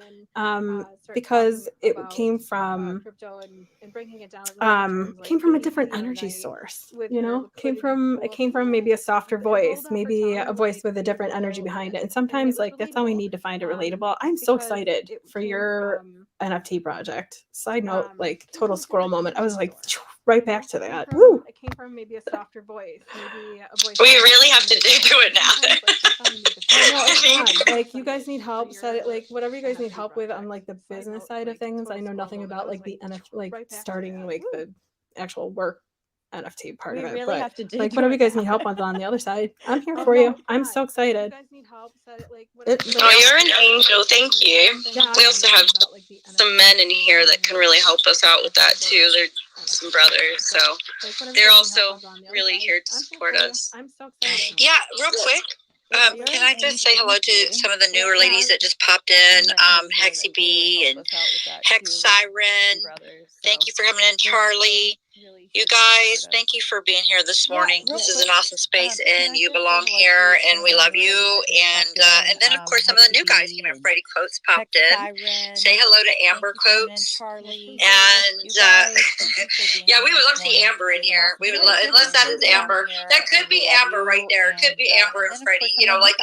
because it came from a different energy source, you know, it came from maybe a softer voice, maybe a voice with a different energy behind it. And sometimes like that's all we need to find it relatable. I'm so excited for your NFT project. Side note, like total squirrel moment. I was like right back to that. Woo! came from maybe a softer voice, maybe a voice. We really have to do it now. I think like you guys need help. Set it like whatever you guys need help with on like the business side of things. I know nothing about like the like starting like the actual work NFT part of it. Really but have to like whatever you guys need help with on the other side, I'm here for you. I'm so excited. Oh, you're an angel. Thank you. We also have some men in here that can really help us out with that too. They're some brothers, so they're also really here to support us. I'm so excited. Yeah, real quick. Can I just say hello to some of the newer ladies that just popped in? Hexy B and Hex Siren. Thank you for coming in, Charlie. You guys, thank you for being here this morning. This is an awesome space, and you belong here, and we love you. And then, of course, some of the new guys. You know, Freddie Coates popped in. Say hello to Amber Coates. And yeah, we would love to see Amber in here. We would love, unless that is Amber. That could be Amber right there. It could be Amber and Freddie. You know, like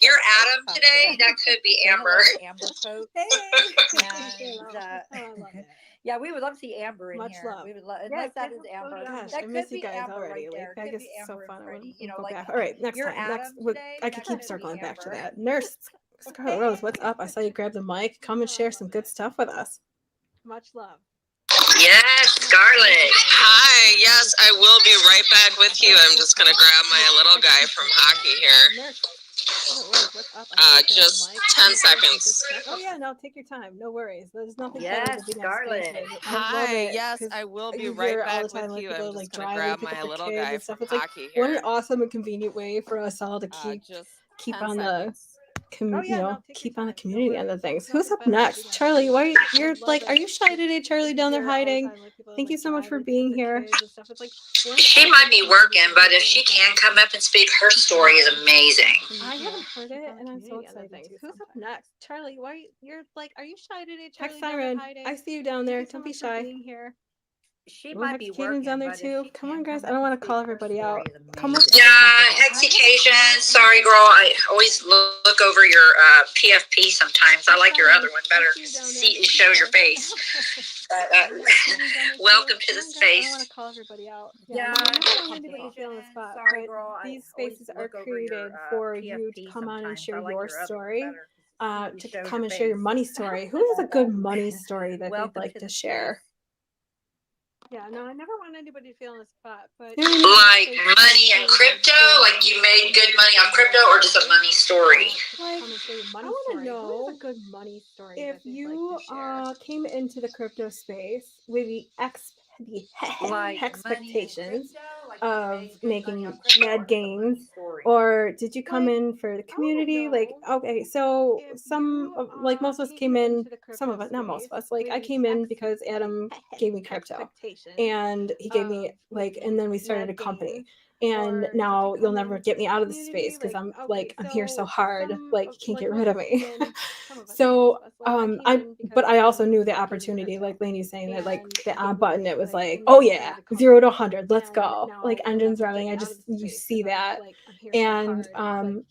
you're Adam today. That could be Amber. Yeah, we would love to see Amber in Much here. love. We would love, unless that is Amber. Gosh, that I miss could you be guys Amber already. right there. Like, I Could guess be it's so Amber fun. and I Freddie. would You know, go like back. All right, next you're time. Adam today. I could keep That circling could be back to Amber. that. Nurse Scarlet Rose, what's up? I saw you grab the mic. Come and share some good stuff with us. Much love. Yes, Scarlett. Hi. Yes, I will be right back with you. I'm just gonna grab my little guy from hockey here. Just 10 seconds. Oh yeah, no, take your time. No worries. There's nothing. Yes, Scarlett. Hi. Yes, I will be right back with you. I'm just gonna grab my little guy from hockey here. What an awesome and convenient way for us all to keep on the keep on the community end of things. Who's up next? Charlie, why you're like, are you shy today, Charlie, down there hiding? Thank you so much for being here. She might be working, but if she can come up and speak, her story is amazing. I haven't heard it, and I'm so excited. Who's up next? Charlie, why you're like, are you shy today, Charlie? Hex Siren, I see you down there. Don't be shy. She might be working, Hex down there but if too. she Come can on, guys. come I don't up want and to call speak, her everybody story out. is Come on. amazing. Yeah, Hexication. Sorry, girl. I always look over your PFP sometimes. I like your other one better. See, it shows your face. But, welcome to the space. I don't want to call everybody out. Yeah, I don't want Hexication. anybody to feel on the spot. Sorry, But girl. these I always spaces are look over your, created for you to PFP come on and sometimes. share I like your your other one story. better. To shows come your and share your face. money story. Who has a good money story that Welcome they'd like to to the share? space. Yeah, no, I never want anybody to feel on the spot, but Like money and crypto? Like you made good money on crypto, or just a money story? Like, I want to know a good money story if you came into the crypto space with the expectations of making mad gains, or did you come in for the community? Like, okay, so some like most of us came in, some of us, not most of us, like I came in because Adam gave me crypto and he gave me like, and then we started a company. And now you'll never get me out of this space because I'm like, I'm here so hard, like you can't get rid of me. So but I also knew the opportunity, like Lainey's saying, that like the on button, it was like, oh yeah, 0 to 100, let's go, like engines revving. You see that. And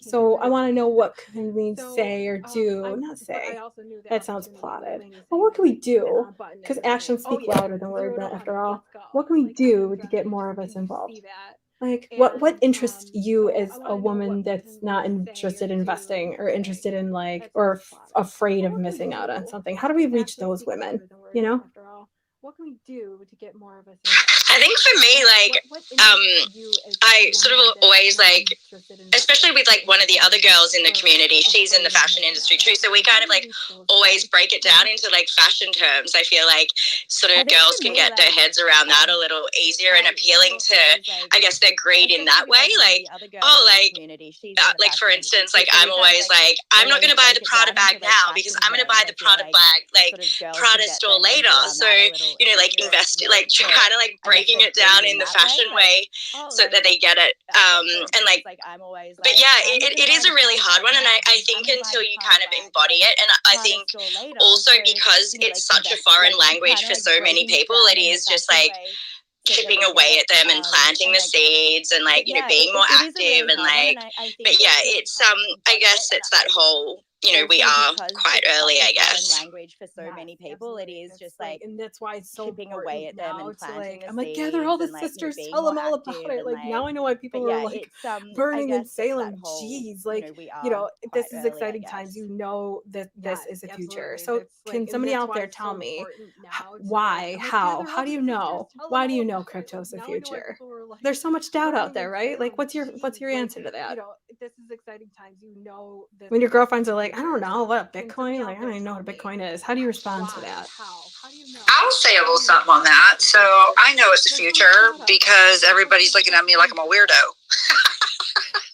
so I want to know, what can we say or do, not say, that sounds plotted, but what can we do, because actions speak louder than words after all. What can we do to get more of us involved? Like, what interests you as a woman that's not interested in investing or interested in like, or afraid of missing out on something? How do we reach those women, you know? What can we do to get more of us involved? I think for me, like, I sort of always like, especially with like one of the other girls in the community, she's in the fashion industry too. So we kind of like always break it down into like fashion terms. I feel like sort of girls can get their heads around that a little easier and appealing to, I guess, their greed in that way. Like, oh, like for instance, like I'm always like, I'm not going to buy the Prada bag now because I'm going to buy the Prada bag, like Prada store later. So, you know, like invest, like kind of like breaking it down in the fashion way so that they get it. And like, but yeah, it is a really hard one. And I think until you kind of embody it, and I think also because it's such a foreign language for so many people, it is just like chipping away at them and planting the seeds and like, you know, being more active and like, but yeah, it's I guess it's that whole we are quite early, I guess. Language for so many people, it is just like, and that's why it's so chipping away at them and planting I'm like, gather all the sisters, tell them all about it. Like, now I know why people are like burning in Salem. Jeez, like, this is exciting times. That this is the future. So can somebody out there tell me why, how do you know? Why do you know crypto's the future? There's so much doubt out there, right? Like, what's your answer to that? This is exciting times. When your girlfriends are like, I don't know what Bitcoin. Like, I don't even know what a Bitcoin is. How do you respond to that? I'll say a little something on that. So I know it's the future because everybody's looking at me like I'm a weirdo.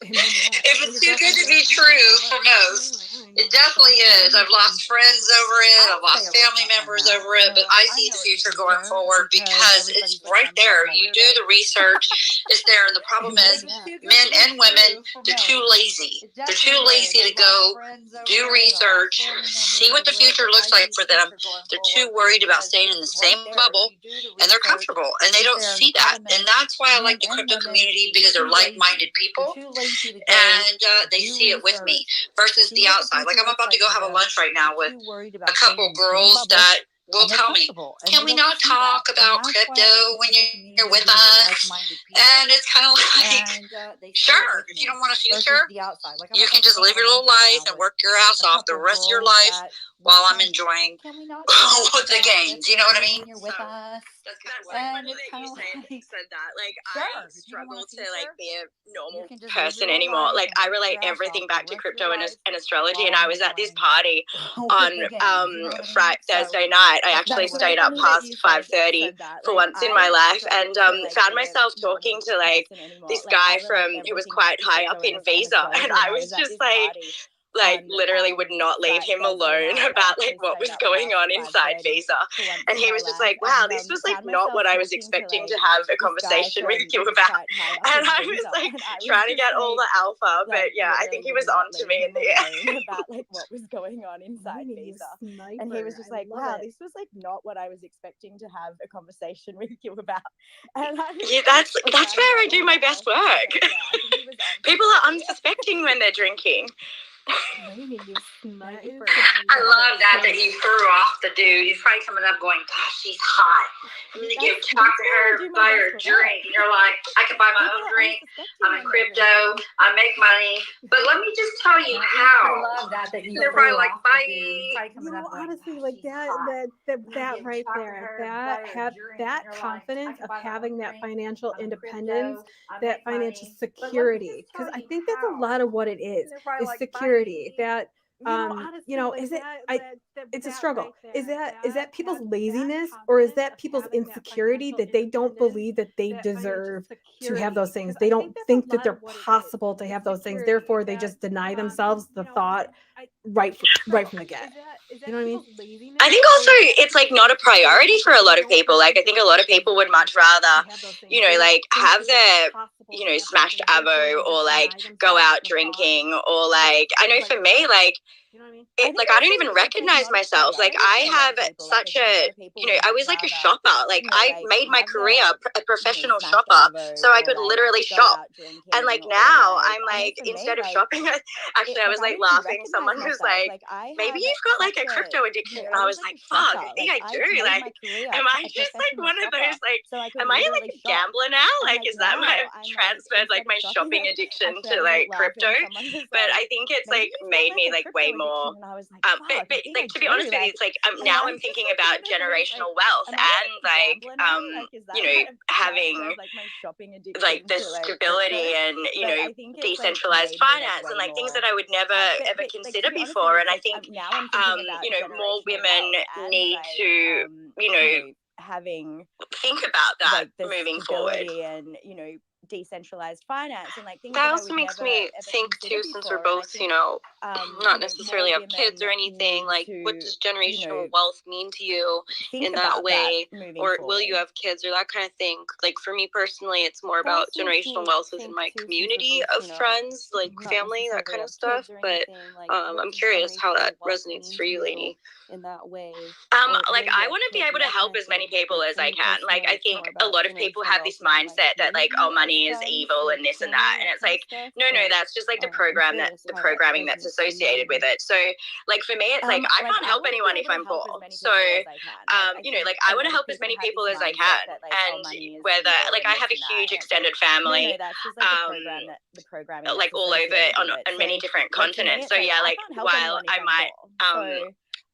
If it's too good to be true for most, it definitely is. I've lost friends over it. I've lost family members over it, but I see the future going forward because it's right there. You do the research, it's there. And the problem is men and women, they're too lazy. They're too lazy to go do research, see what the future looks like for them. They're too worried about staying in the same bubble, and they're comfortable, and they don't see that. And that's why I like the crypto community, because they're like-minded people, and they see it with me versus the outside. Like, I'm about to go have a lunch right now with a couple girls that will tell me, can we not talk about crypto when you're with us? And it's kind of like, sure, if you don't want a future, you can just live your little life and work your ass off the rest of your life while I'm enjoying the gains. You know what I mean? You're with us. And it's kind of like said that. Like, I struggle to like be a normal person anymore. Like, I relate everything back to crypto and astrology. And I was at this party on Thursday night. I actually stayed up past 5:30 for once in my life, and found myself talking to like this guy who was quite high up in Visa, and I was just like literally would not leave him alone about like what was going on inside Visa. And he was just like, wow, this was like not what I was expecting to have a conversation with you about. And I was like trying to get all the alpha, but yeah, I think he was on to me in the end. About like what was going on inside Visa. And he was just like, wow, this was like not what I was expecting to have a conversation with you about. And yeah, that's where I do my best work. People are unsuspecting when they're drinking. I love that he threw off the dude. He's probably coming up going, gosh, she's hot. I'm going to talk to her, buy her a drink. And you're like, I can buy my own drink. I'm in crypto. I make money. But let me just tell you how. I love that they're probably like, bye. Honestly, like that right there, that confidence of having that financial independence, that financial security, because I think that's a lot of what it is security. That is it? It's a struggle. Is that people's laziness, or is that people's insecurity that they don't believe that they deserve to have those things? They don't think that they're possible to have those things. Therefore, they just deny themselves the thought right from the get. You know what I mean? I think also it's like not a priority for a lot of people. Like, I think a lot of people would much rather, like have their, smashed avo, or like go out drinking, or like, I know for me, like, I don't even recognize myself. Like, I have such a, I was like a shopper. Like, I made my career a professional shopper, so I could literally shop. And like now, I'm like, instead of shopping, actually, I was like laughing. Someone was like, maybe you've got like a crypto addiction. And I was like, fuck, I think I do. Like, am I just like one of those, like, am I like a gambler now? Like, is that my transferred like my shopping addiction to like crypto? But I think it's like made me like way more. But like, to be honest with you, it's like now I'm thinking about generational wealth and like having like the stability and decentralized finance and like things that I would never ever consider before. And I think more women need to having think about that moving forward. And decentralized finance and like things that also makes me think too, since we're both not necessarily have kids or anything, like what does generational wealth mean to you in that way, or will you have kids or that kind of thing? Like for me personally, it's more about generational wealth within my community of friends, like family, that kind of stuff. But I'm curious how that resonates for you, Lainey. In that way, like I want to be able to help as many people as I can. Like I think a lot of people have this mindset that like, oh, money money is evil and this and that. And it's like, no, that's just like the programming that's associated with it. So like for me, it's like I can't help anyone if I'm poor. So you know, like I want to help as many people as I can. And whether like I have a huge extended family, like all over on many different continents. So yeah, like while I might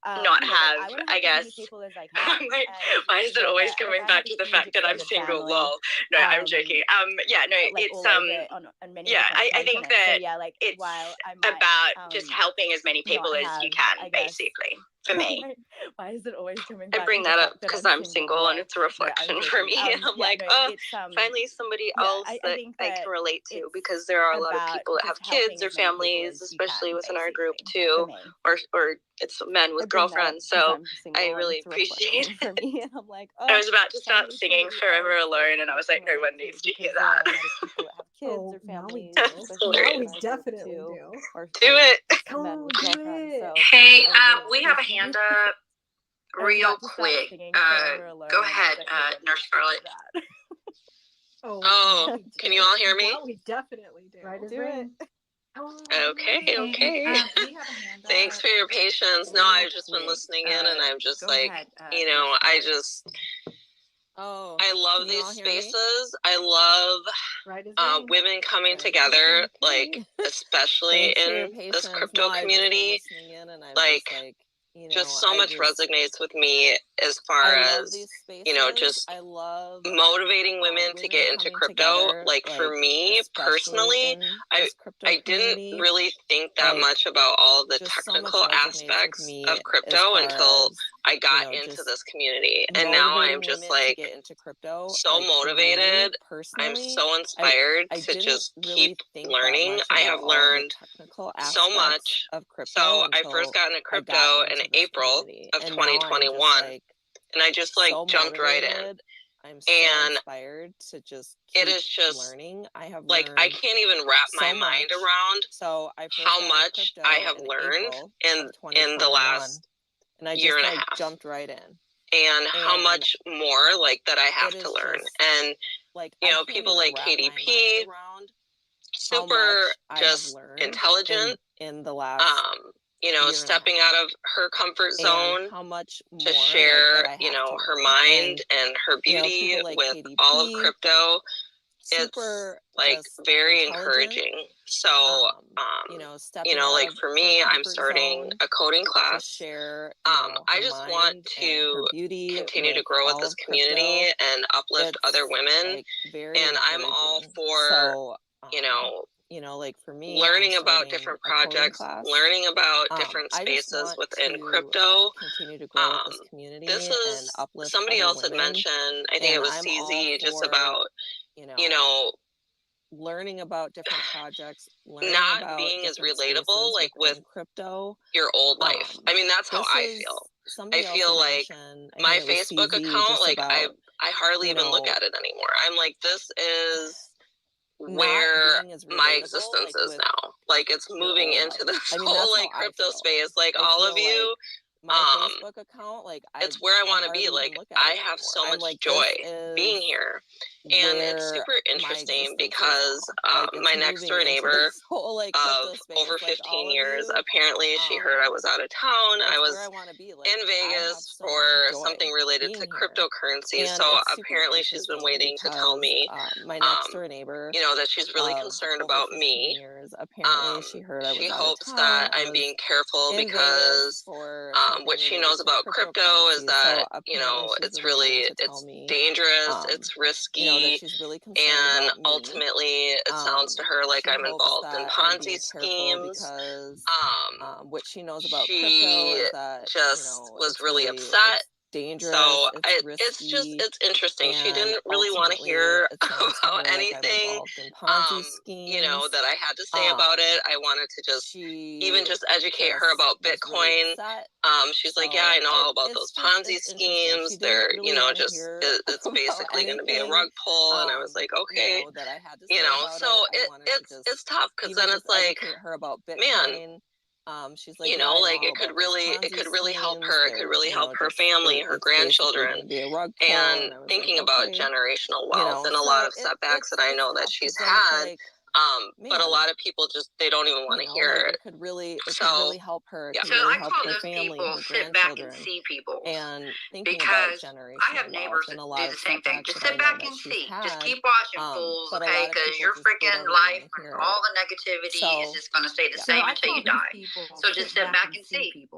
not have, I guess, I'm like, why is it always coming back to the fact that I'm single? Lol. No, I'm joking. Yeah, no, it's yeah, I think that it's about just helping as many people as you can, basically. For me. Why is it always coming I back bring to that the up fact that because I'm I'm single and it's a reflection for me. And I'm like, finally somebody else that I can relate to, because there are a lot of people that have kids or families, especially within our group too, or it's men with girlfriends. So I really appreciate it. For me, and I'm like, I was about to start singing Forever Alone, and I was like, no one needs to hear that. People that have kids or families. Now we definitely do. Do it. Come on, do it. Hey, we have a hand up real quick. Go ahead, Nurse Scarlett. Oh, can you all hear me? Now we definitely do. Right, do it. Okay. Thanks for your patience. No, I've just been listening in, and I'm just like, you know, I love these spaces. I love women coming together, like especially in this crypto community. Like, just so much resonates with me as far as, you know, just motivating women to get into crypto. Like for me personally, I didn't really think that much about all the technical aspects of crypto until I got into this community. And now I'm just like so motivated. I'm so inspired to just keep learning. I have learned so much. So I first got into crypto in April of 2021, and I just like jumped right in. I'm so inspired to just it is just learning. I have like I can't even wrap my mind around how much I have learned in the last year and a half. Jumped right in. And how much more like that I have to learn. And like, you know, people like KDP, super just intelligent in the last you know, stepping out of her comfort zone to share, like, you know, her mind and her beauty like with KDP, all of crypto. It's like very encouraging. So, you know, like for me, I'm starting a coding class. I just want to continue to grow with this community and uplift other women. And I'm all for, you know, like for me, learning about different projects, learning about different spaces within crypto. Continue to grow with this community. This is somebody else had mentioned. I think it was CZ, just about you know, learning about different projects, not being as relatable like with crypto, your old life. I mean, that's how I feel. I feel like my Facebook account, like I hardly even look at it anymore. I'm like, this is where my existence is now. Like it's moving into this whole like crypto space. Like all of you, my Facebook account, like it's where I want to be. Like I have so much joy being here, and it's super interesting because my next door neighbor of over 15 years, apparently she heard I was out of town. I was in Vegas for something related to cryptocurrency. So apparently she's been waiting to tell me, my next door neighbor, you know, that she's really concerned about me. Apparently she heard I was she hopes that I'm being careful because what she knows about crypto is that, you know, it's really, it's dangerous, it's risky, and ultimately it sounds to her like I'm involved in Ponzi schemes. What she knows about she crypto is that, just was really upset. Dangerous. So it's just it's interesting. She didn't really want to hear about anything, you know, that I had to say about it. I wanted to just even just educate her about Bitcoin. She's like, yeah, I know all about those Ponzi schemes. They're, you know, just it's basically going to be a rug pull. And I was like, okay, you know, so it's tough because then it's like, man, She's like, you know, like it could really help her. It could really help her family, her grandchildren, and thinking about generational wealth and a lot of setbacks that I know that she's had. But a lot of people just, they don't even want to hear it. It could really help her. So I call those people sit back and see people. And because I have neighbors that do the same thing. Just sit back and see. Just keep watching, fools, okay? Because your freaking life and all the negativity is just going to stay the same until you die. So just sit back and see.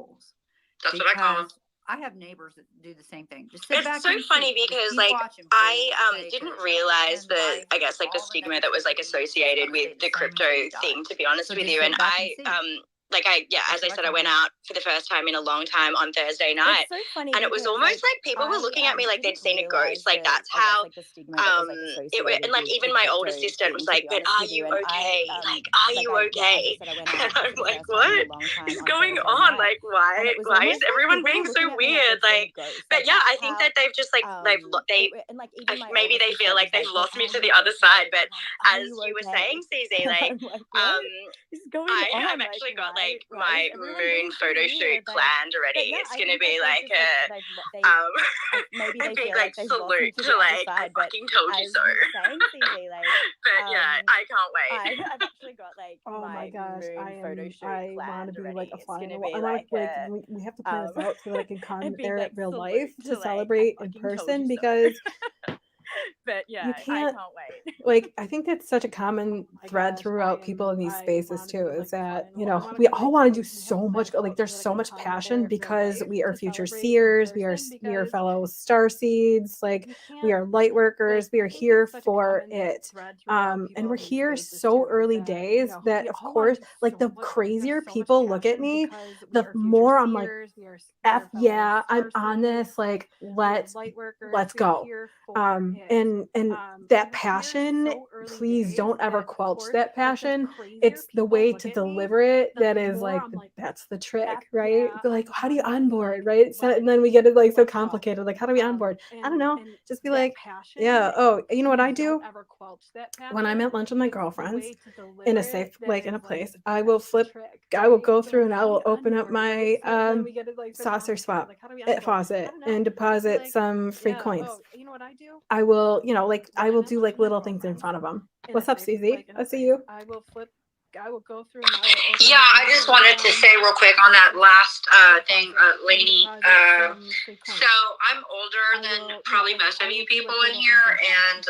That's what I call them. I have neighbors that do the same thing. Just sit back. It's so funny because like I didn't realize the, I guess, like the stigma that was like associated with the crypto thing, to be honest with you. And as I said, I went out for the first time in a long time on Thursday night. So funny, and it was almost like people were looking at me like they'd seen a ghost. Like that's how it went. And like even my older sister was like, "But are you okay? Like, are you okay?" And I'm like, "What is going on? Like, why is everyone being so weird?" Like, but yeah, I think that they've just like maybe they feel like they've lost me to the other side. But as you were saying, CZ, like I've actually got like my moon photo shoot planned already. It's gonna be like a big like salute to like I fucking told you so. But yeah, I can't wait. I've actually got like my gosh, photo shoot I want to be like a fly on the wall. And we have to plan this out so that I can come there at real life to celebrate in person because but yeah, you can't, I can't wait. Like, I think that's such a common thread throughout people in these spaces too, is that, you know, we all want to do so much, like there's so much passion because we are future seers, we are fellow star seeds, like we are light workers, we are here for it. And we're here so early days that of course, like the crazier people look at me, the more I'm like, yeah, I'm on this, like let's go. And that passion, please don't ever quelch that passion. It's the way to deliver it that is like, that's the trick, right? But like, how do you onboard, right? So, and then we get it like so complicated, like how do we onboard? I don't know, just be like, yeah, oh, you know what I do? When I'm at lunch with my girlfriends in a safe, like in a place, I will go through and I will open up my saucer swap faucet and deposit some free coins. You know what I do? I will, I will do like little things in front of them. What's up, CZ? I see you. I will go through. Yeah, I just wanted to say real quick on that last thing, Lainey. So I'm older than probably most of you people in here, and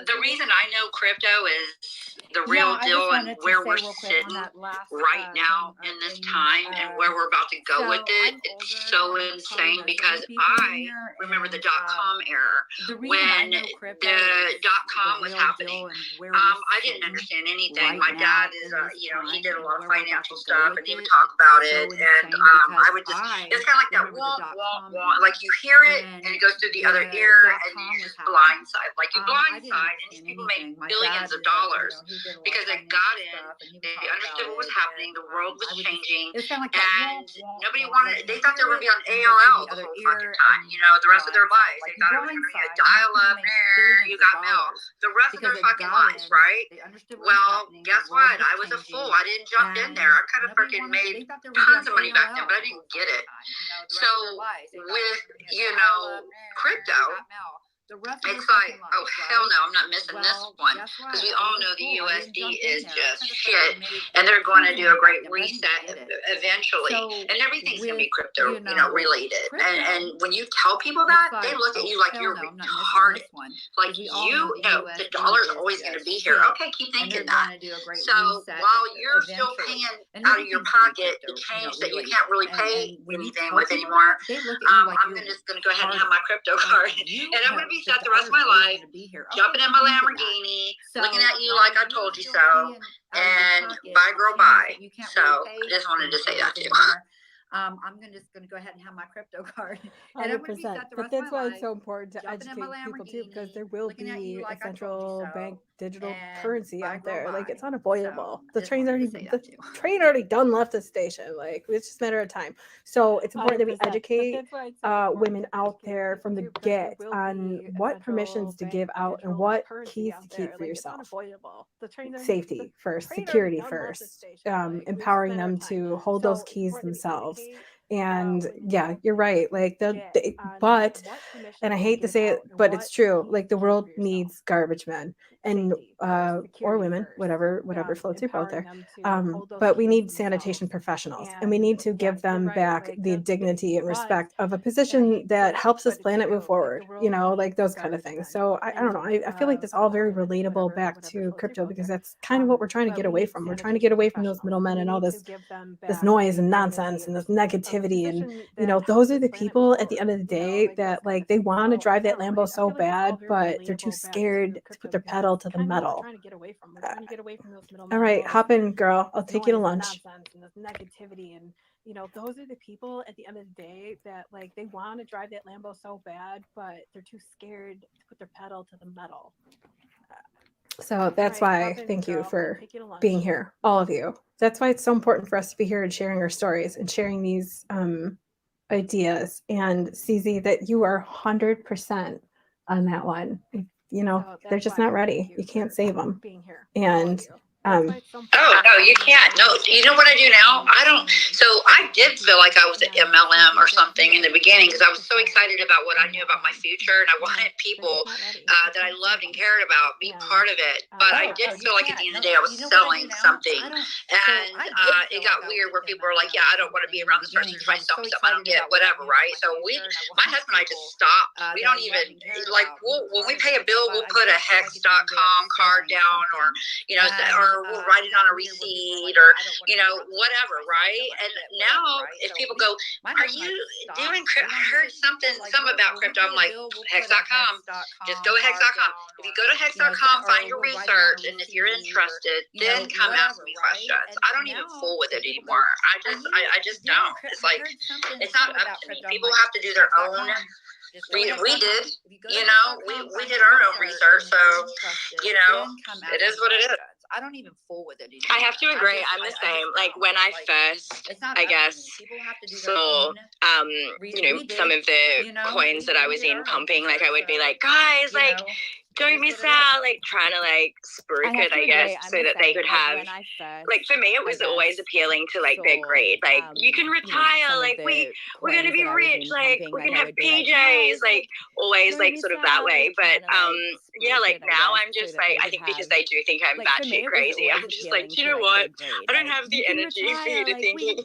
the reason I know crypto is the real deal and where we're sitting right now in this time and where we're about to go with it. It's so insane because I remember the .com era when the .com was happening. I didn't understand anything. My dad is, he did a lot of financial stuff and he would talk about it. And I would just, it's kind of like that wah, wah, wah. Like you hear it and it goes through the other ear and you just blindside. Like you blindside and these people make billions of dollars because they got in, they understood what was happening, the world was changing, and nobody wanted, they thought they were going to be on AOL the whole fucking time, the rest of their lives. They thought it was going to be a dial-up, you got mail. The rest of their fucking lives, right? Well, guess what? I was a fool. I didn't jump in there. I could have freaking made tons of money back then, but I didn't get it. So with, crypto, it's like, oh, hell no, I'm not missing this one. Because we all know the USD is just shit. And they're going to do a great reset eventually. And everything's going to be crypto, related. And when you tell people that, they look at you like you're retarded. Like, the dollar's always going to be here. Okay, keep thinking that. So while you're still paying out of your pocket the change that you can't really pay anything with anymore, I'm just going to go ahead and have my crypto card. And I'm going to be set the rest of my life, jumping in my Lamborghini, looking at you like I told you so, and bye girl bye. So I just wanted to say that too. I'm just going to go ahead and have my crypto card. 100%. But that's why it's so important to educate people too, because there will be a central bank digital And currency I out grow there. Like, by. it's unavoidable. So The train that already done left the station. Like, it's just a matter of time. So it's important that we 100%. educate That's why it's so important women to out educate there people from the too, because get there will on be what a permissions to central give bank out and digital what currency keys out to there. keep for Like, it's yourself. unavoidable. The train already, Safety first, train already security done left the first, station. Like, it's just a empowering matter of them time. to hold those So it's keys important that we themselves. educate And women yeah, out you're there right. Like from the the, get on but what and I permissions to hate to give say it, out and but it's what true. keys Like the to keep world for yourself. needs garbage men and Safety first, or security women, first, whatever floats your boat empowering there. them to hold those But we keys need themselves. sanitation professionals, and we And need to yeah, give you're them right. back Like the the dignity and but respect of a and I position hate to that say it, helps this but it's planet move true. Like forward. the world You know, like needs those kind of garbage things. men So I don't know. I feel like this all very women, relatable back whatever to floats your crypto boat because there. that's kind of what we're trying to But get we away need from. We're trying to get sanitation away from those professionals. middlemen We and all need to this give them this back noise the and dignity nonsense and and this respect of a negativity and position you know that helps those are this the planet move people at the forward. end of the You know, day like those that kind like of they things. want to So drive I that don't know. Lambo I so feel like this is all bad, very but they're too relatable back scared to to crypto put their because pedal it's to the kind of what we're metal. trying to get away from. We're trying to get away from those All middlemen and right, all this hop in, girl. I'll take you to noise and lunch. nonsense and this negativity. And you know, those are the people at the end of the day that like they want to drive that Lambo so bad, but they're too scared to put their pedal to the metal. So that's why thank you for being here, all of you. That's why it's so important for us to be here and sharing our stories and sharing these ideas. And CZ, that you are 100% on that one. You know, they're just not ready. You can't save them. And Oh no, you can't. No, you know what I do now? I don't. So I did feel like I was at MLM or something in the beginning because I was so excited about what I knew about my future, and I wanted people that I loved and cared about be part of it. But I did feel like at the end of the day I was selling something, and it got weird where people were like, "Yeah, I don't want to be around this person because if I sell stuff, I don't get whatever." Right? So my husband and I just stopped. We don't even like when we pay a bill, we'll put a hex.com card down, or you know, or we'll write it on a receipt, or you know, whatever, right? And now if people go, are you doing crypto? I heard something about crypto. I'm like, hex.com, just go to hex.com. If you go to hex.com, find your research, and if you're interested, then come ask me questions. I don't even fool with it anymore. I just don't. It's like, it's not up to me. People have to do their own. We did, you know, we did our own research, so you know, it is what it is. I don't even fool with it anymore. I have to agree. I'm the same. Like when I first, I guess, saw, you know, some of the coins that I was in pumping, like I would be like, guys, like, don't miss out, like trying to like spruik it, I guess, so that they could have, like for me, it was always appealing to like their greed. Like you can retire, like we're going to be rich, like we're going to have PJs, like always like sort of that way. But yeah, like now I'm just like, I think because they do think I'm batshit crazy, I'm just like, you know what? I don't have the energy for you to thinking,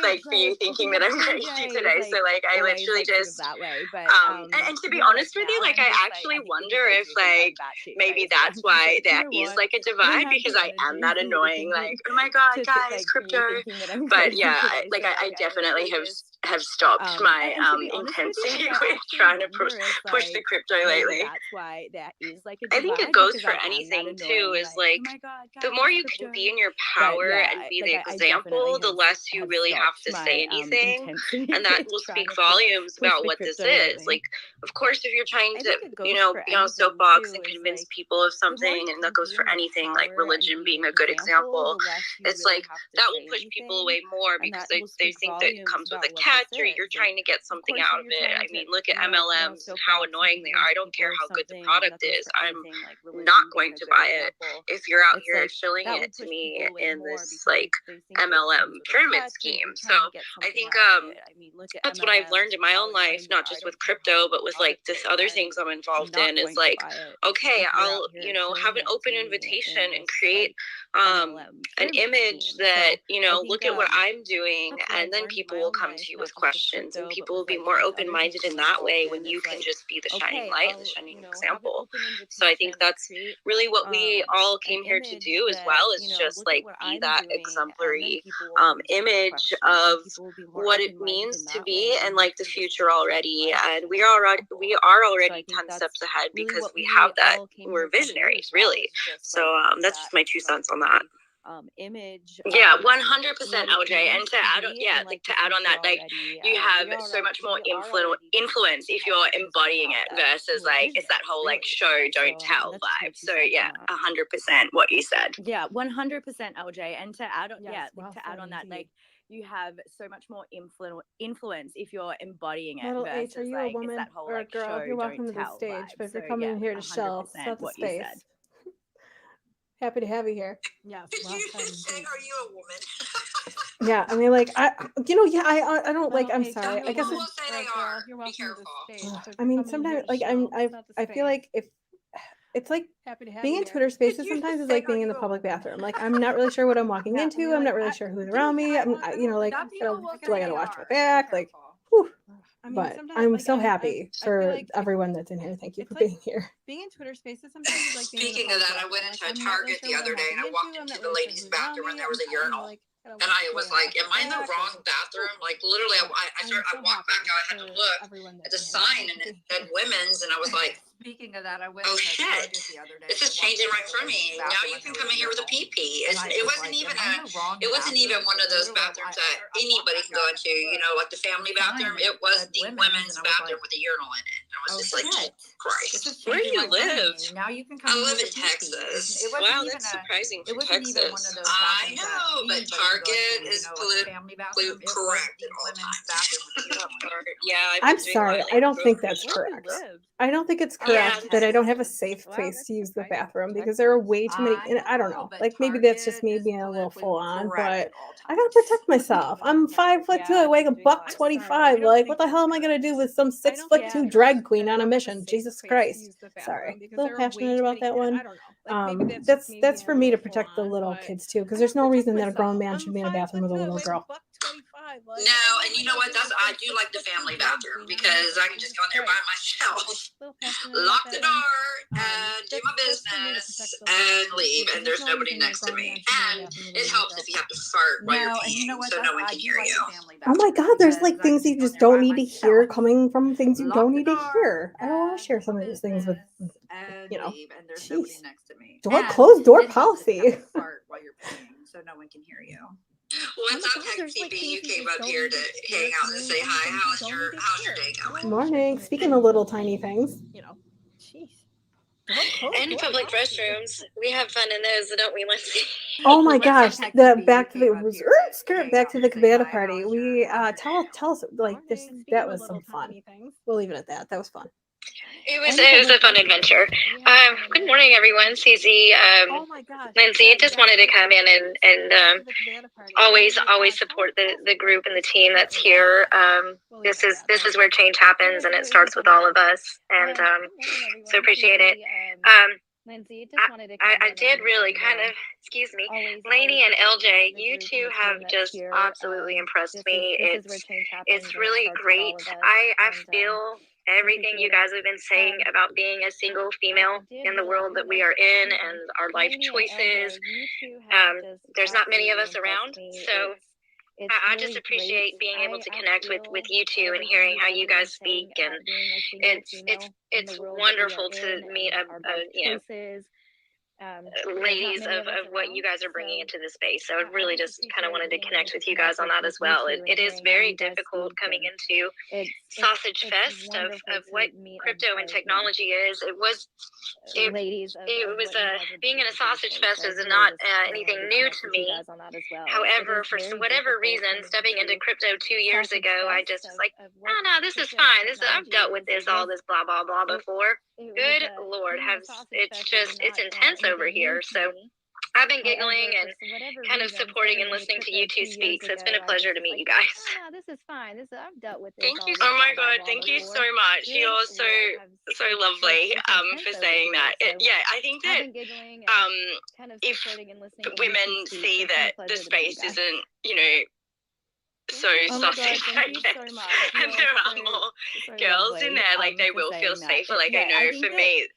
like for you thinking that I'm crazy today. So like I literally just, and to be honest with you, like I actually wonder if like maybe that's why there is like a divide, because I am that annoying, like, oh my god guys, crypto. But yeah, I definitely have stopped my intensity with trying to push the crypto lately. I think it goes for anything too, is like the more you can be in your power and be the example, the less you really have to say anything, and that will speak volumes about what this is. Like, of course, if you're trying to, you know, be on a soapbox and convince people of something, and that goes for anything, like religion being a good example, it's like that will push people away more because they think that it comes with a catch, or you're trying to get something out of it. I mean, look at MLMs and how annoying they are. I don't care how good the product is. I'm not going to buy it if you're out here shilling it to me in this like MLM pyramid scheme. So I think that's what I've learned in my own life, not just with crypto, but with like this other things I'm involved in, is like, okay, I'll, you know, have an open invitation and create an image that, you know, look at what I'm doing, and then people will come to you with questions, and people will be more open-minded in that way when you can just be the shining light and the shining example. So I think that's really what we all came here to do as well, is just like be that exemplary image of what it means to be and like the future already. And we are already 10 steps ahead because we have that. We're visionaries, really. So that's just my 2 cents on that. image. Yeah, 100% LJ. And to add on, to add on that, like you have so much more influence if you're embodying it versus like it's that whole like show don't tell vibe. So yeah, 100% what you said. Yeah, 100% LJ. And to add on, to add on that, like you have so much more influence if you're embodying it. Little versus, H, are you like, a woman that whole, or a like, girl? show, You're welcome to don't the tell stage, vibe. but if you're So, coming yeah, in here to shell, 100% set the what you space. said. Happy to have you here. Yes. Did you just say, are you a woman? Yeah, I mean, like, I don't like. I'm sorry. I guess People will it's. say they are. Be careful. I mean, sometimes, like, I feel like if it's like Happy to have being you in here. Twitter spaces sometimes is like being in the public bathroom. Like, I'm not really sure what I'm walking into. I'm not really sure who's around me. I'm, like, do I gotta watch my back? Like, whew. I mean, But sometimes, I'm like, so I happy feel for like everyone that's in here. Thank you it's for like being here. being in Twitter spaces sometimes is like being in Speaking the of public that, I went bathroom. into Like, a Target the other day and I walked into the ladies' bathroom and there was a urinal. And I was like, am I in the wrong bathroom? Like, literally, I walked back out, I had to look at the sign and it said women's, and I was like, Speaking of that, I went oh to shit, Target the other day. this is changing right for me. Now you can come in here with a pee-pee. It wasn't even one of those bathrooms that anybody can go into, you know, like the family bathroom. It was the women's bathroom with a urinal in it. And I was just like, Christ. Where do you live? Now you can come I in live with in a pee-pee. Texas. It wasn't Wow, even that's surprising for It wasn't even one of Texas. those I bathrooms know, but that anybody can go Target into, is you know, like the family bathroom. It was correct the at all women's times. bathroom with the urinal. Yeah, I've I'm been doing sorry. my I don't think groceries. that's Where do you correct. live? I don't think it's Yeah, correct that I don't have a safe Wow, place that's to use the surprising. bathroom because there are way too many. And I don't know. Like maybe that's just me being a little full on, but I gotta protect myself. I'm 5'2". I weigh $125. Like what the hell am I gonna do with some 6'2" drag queen on a mission? Jesus Christ. Sorry. A little passionate about that one. I don't know. Like, maybe that's That's for me to protect the little kids too, because there's no reason that a grown man should be in a bathroom with a little girl. No, and you know what? I do like the family bathroom because I can just go in there by myself, lock the door, and do my business, and leave, and there's nobody next to me. And it helps if you have to fart while you're peeing, so no one can hear you. Oh my God, there's like things you just don't need to hear coming from things you don't need to hear. I don't want to share some of these things with, you know, jeez. Door policy. Fart while you're peeing, so no one can hear you. Once I'm TB, you came up here to hang out and say hi. How's your day going? Morning. Speaking of little tiny things, you know. Jeez. And public restrooms. We have fun in those, don't we, Lindsay? Oh my gosh, back to the cabana party. We tell us like this. That was some fun. We'll leave it at that. That was fun. It was a fun adventure. Good morning, everyone. CZ, Lindsay, just wanted to come in and always support the group and the team that's here. This is where change happens, and it starts with all of us. And so appreciate it. Lindsay, just wanted to I did really kind of, excuse me, Lainey and LJ, you two have just absolutely impressed me. It's really great. I feel everything you guys have been saying about being a single female in the world that we are in and our life choices. There's not many of us around, so I just appreciate being able to connect with you two and hearing how you guys speak, and it's wonderful to meet ladies of what you guys are bringing into the space. So I really just kind of wanted to connect with you guys on that as well. It is very difficult coming into Sausage Fest of what crypto and technology is. It was being in a Sausage Fest is not anything new to me. However, for whatever reason, stepping into crypto 2 years ago, I just was like, no, this is fine. I've dealt with all this blah blah blah before. Good Lord, it's intense over here. So I've been giggling and kind of supporting and listening to you two speak. So it's been a pleasure to meet you guys. This is fine. I've dealt with this. Thank you. Oh my God, thank you so much. You're so lovely for saying that. I think that if women see that the space isn't, so sausage, I guess, and there are more girls in there, like they will feel safer. Like I know for me,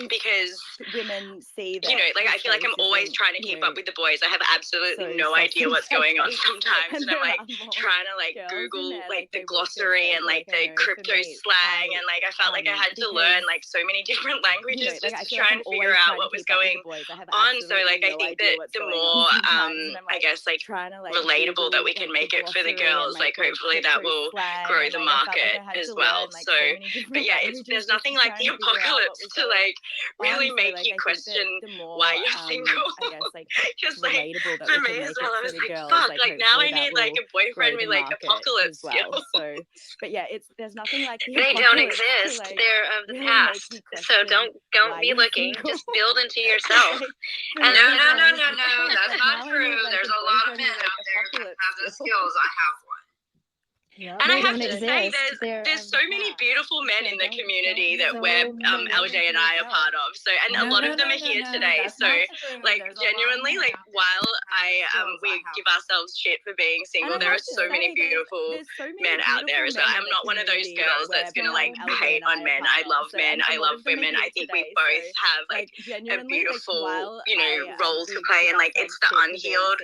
because women see that, you know, like I feel like I'm always trying to keep up with the boys. I have absolutely no idea what's going on sometimes, and I'm like trying to like Google like the glossary and like the crypto slang, and like I felt like I had to learn like so many different languages just to try and figure out what was going on. So like I think that the more I guess like relatable that we can make it for the girls, like hopefully that will grow the market as well. So but yeah, there's nothing like the apocalypse to like really make you question why you're single. Just like for me as well, I was like, fuck, like now I need like a boyfriend with like apocalypse skills. So but yeah, there's nothing like the they don't exist. They're of the past. So don't be looking. Just build into yourself. And no, that's not true. There's a lot of men out there that have the skills. I have one. Yep. And I have to say, there's so many beautiful men in the community that we're LJ and I are part of. So, and a lot of them are here today. So, like genuinely, like while we give ourselves shit for being single, there are so many beautiful men out there as well. I'm not one of those girls that's gonna like hate on men. I love men. I love women. I think we both have like a beautiful, you know, role to play, and like it's the unhealed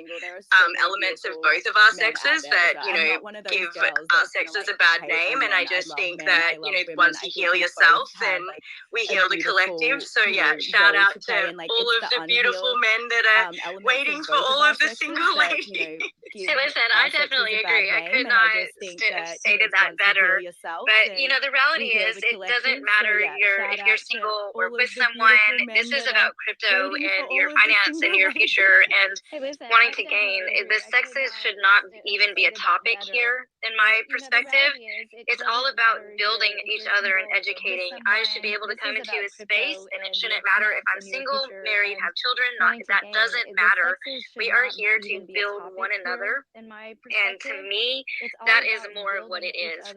elements of both of our sexes that, you know, give our sex is a bad name, and I just think that, you know, once you heal yourself, then we heal the collective. So yeah, shout out to all of the beautiful men that are waiting for all of the single ladies. So listen, I definitely agree. I could not have stated that better. But you know, the reality is, it doesn't matter if you're single or with someone. This is about crypto and your finance and your future and wanting to gain. The sexes should not even be a topic here, in my perspective. It's all about building each other and educating. I should be able to come into a space, and it shouldn't matter if I'm single, married, have children. That doesn't matter. We are here to build one another, and to me, that is more of what it is.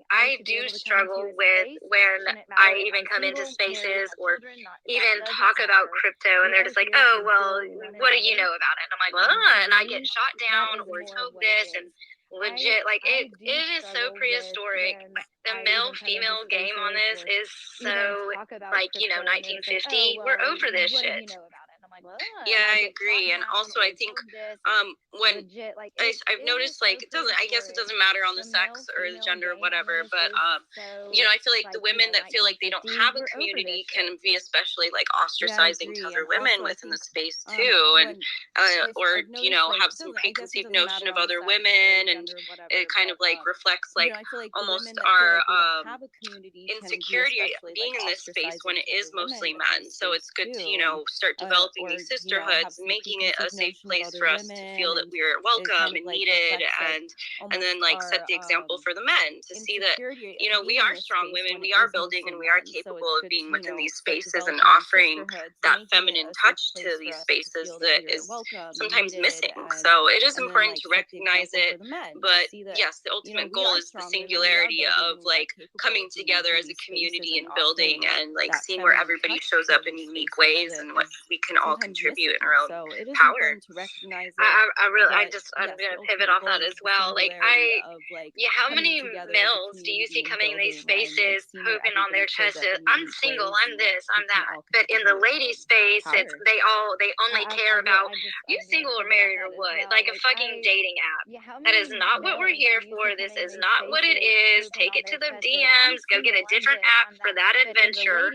I do struggle with when I even come into spaces or even talk about crypto, and they're just like, oh well, what do you know about it? And I'm like, well, and I get shot down or told this, and legit, like it is so prehistoric. The male female game on this is so like, you know, 1950. We're over this shit. Yeah, I agree. And also I think when I've noticed, like, it doesn't, I guess it doesn't matter on the sex or the gender or whatever, but you know, I feel like the women that feel like they don't have a community can be especially like ostracizing to other women within the space too, and or you know, have some preconceived notion of other women, and it kind of like reflects like almost our insecurity being in this space when it is mostly men. So it's good to, you know, start developing these sisterhoods, making it a safe place for us to feel that we're welcome and needed, and then like set the example for the men to see that, you know, we are strong women, we are building, and we are capable of being within these spaces and offering that feminine touch to these spaces that is sometimes missing. So it is important to recognize it, but yes, the ultimate goal is the singularity of like coming together as a community and building, and like seeing where everybody shows up in unique ways and what we can all contribute in our own power. I'm gonna pivot off that as well. Like how many males do you see coming in these spaces pooping on their chest? I'm single, I'm this, I'm that. But in the lady space, it's they only care about you single or married or what? Like a fucking dating app. That is not what we're here for. This is not what it is. Take it to the DMs. Go get a different app for that adventure.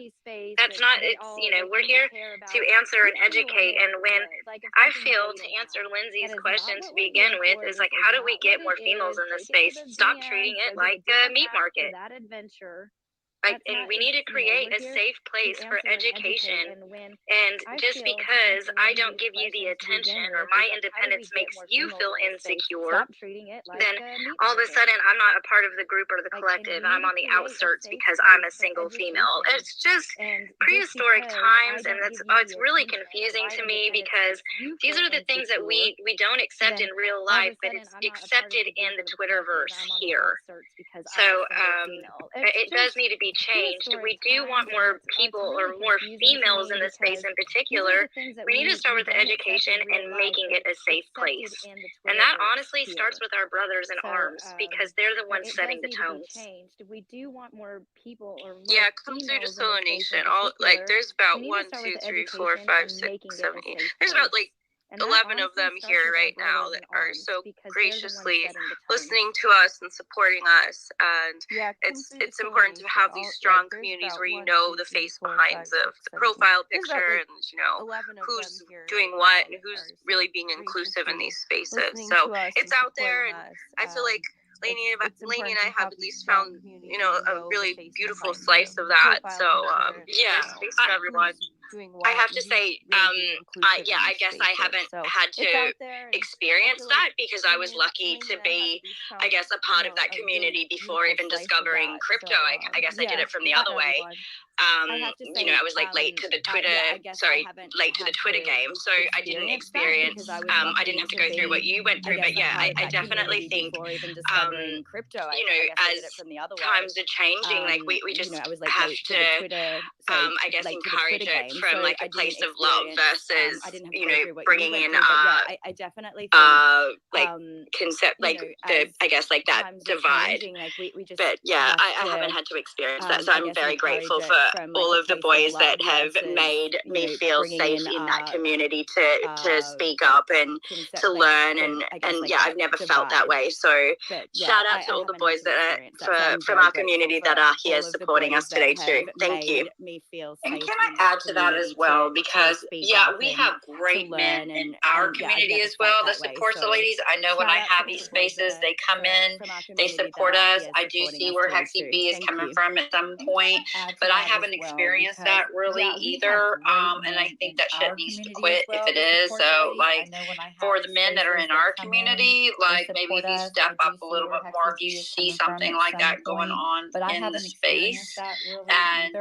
That's not. It's, you know, we're here to answer and educate. And when I feel, to answer Lindsay's question to begin with, is like, how do we get more females in this space? Stop treating it like a meat market. Like, and we need to create a safe place for education. And just because I don't give you the attention or my independence makes you feel insecure, then all of a sudden I'm not a part of the group or the collective, and I'm on the outskirts because I'm a single female. It's just prehistoric times, and it's really confusing to me, because these are the things that we don't accept in real life, but it's accepted in the Twitterverse here. So it does need to be be changed. We do want more people or more females in the space in particular. We need to start with education and making it a safe place. And that honestly starts with our brothers in arms, because they're the ones setting the tones. We do want more people or more Yeah, come through to Solar Nation. All like there's about 1, 2, 3, 4, 5, 6, 7, 8. There's about like 11 of them here right now that are so graciously listening to us and supporting us. And it's important to have these strong communities where you know the face behind the profile picture, and you know who's doing what and who's really being inclusive in these spaces. So it's out there, and I feel like Lainey and I have at least found, you know, a really beautiful slice of that. So yeah, thanks to everyone. I have to say, I guess I haven't had to experience that because I was lucky to be, I guess, a part of that community before even discovering crypto. I guess I did it from the other way. You know, I was like late to the Twitter, late to the Twitter game, so I didn't experience, I didn't have to go through what you went through, but yeah, I definitely think, you know, as times are changing, like we just have to, I guess, encourage it from like a place of love versus, you know, bringing in, like concept, like the, I guess, like that divide. But yeah, I haven't had to experience that, so I'm very grateful for all of the boys that have made me feel safe in that community to speak up and to learn, and yeah, I've never felt that way. So shout out to all the boys that are from our community that are here supporting us today too. Thank you. And can I add to that as well? Because yeah, we have great men in our community as well that support the ladies. I know when I have these spaces, they come in, they support us. I do see where Hexy B is coming from at some point, but I haven't experienced that really either. And I think that shit needs to quit if it is. So like for the men that are in our community, like maybe if you step up a little bit more, if you see something like that going on in the space, and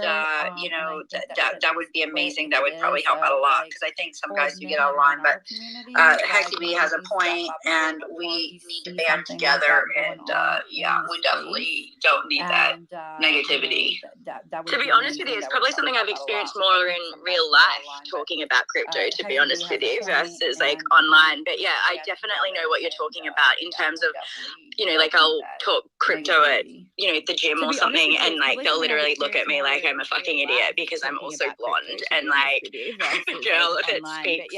you know, that would be amazing. That would probably help out a lot, because I think some guys do get out of line, but Hexy B has a point, and we need to band together, and yeah, we definitely don't need that negativity. To be honest with you, it's probably something I've experienced more in real life, talking about crypto, to be honest with you, versus like online. But yeah, I definitely know what you're talking about in terms of, you know, like I'll talk crypto at, you know, the gym or something, and like they'll literally look at me like I'm a fucking idiot because I'm also blonde and like a girl that speaks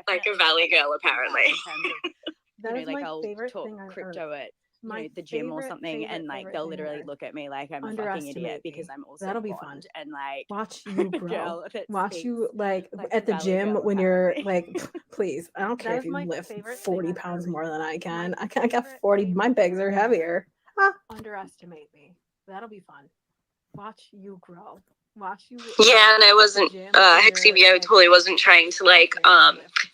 like a valley girl apparently. That is my favorite thing on crypto earth. At the gym or something, and like they'll literally look at me like I'm a fucking idiot because I'm also that'll be fun. And like watch you grow. Watch you like at the gym when you're like, please, I don't care if you lift 40 pounds more than I can. I got 40. My bags are heavier. Underestimate me. That'll be fun. Watch you grow. Watch you. Yeah, and I wasn't Hexy B, I totally wasn't trying to like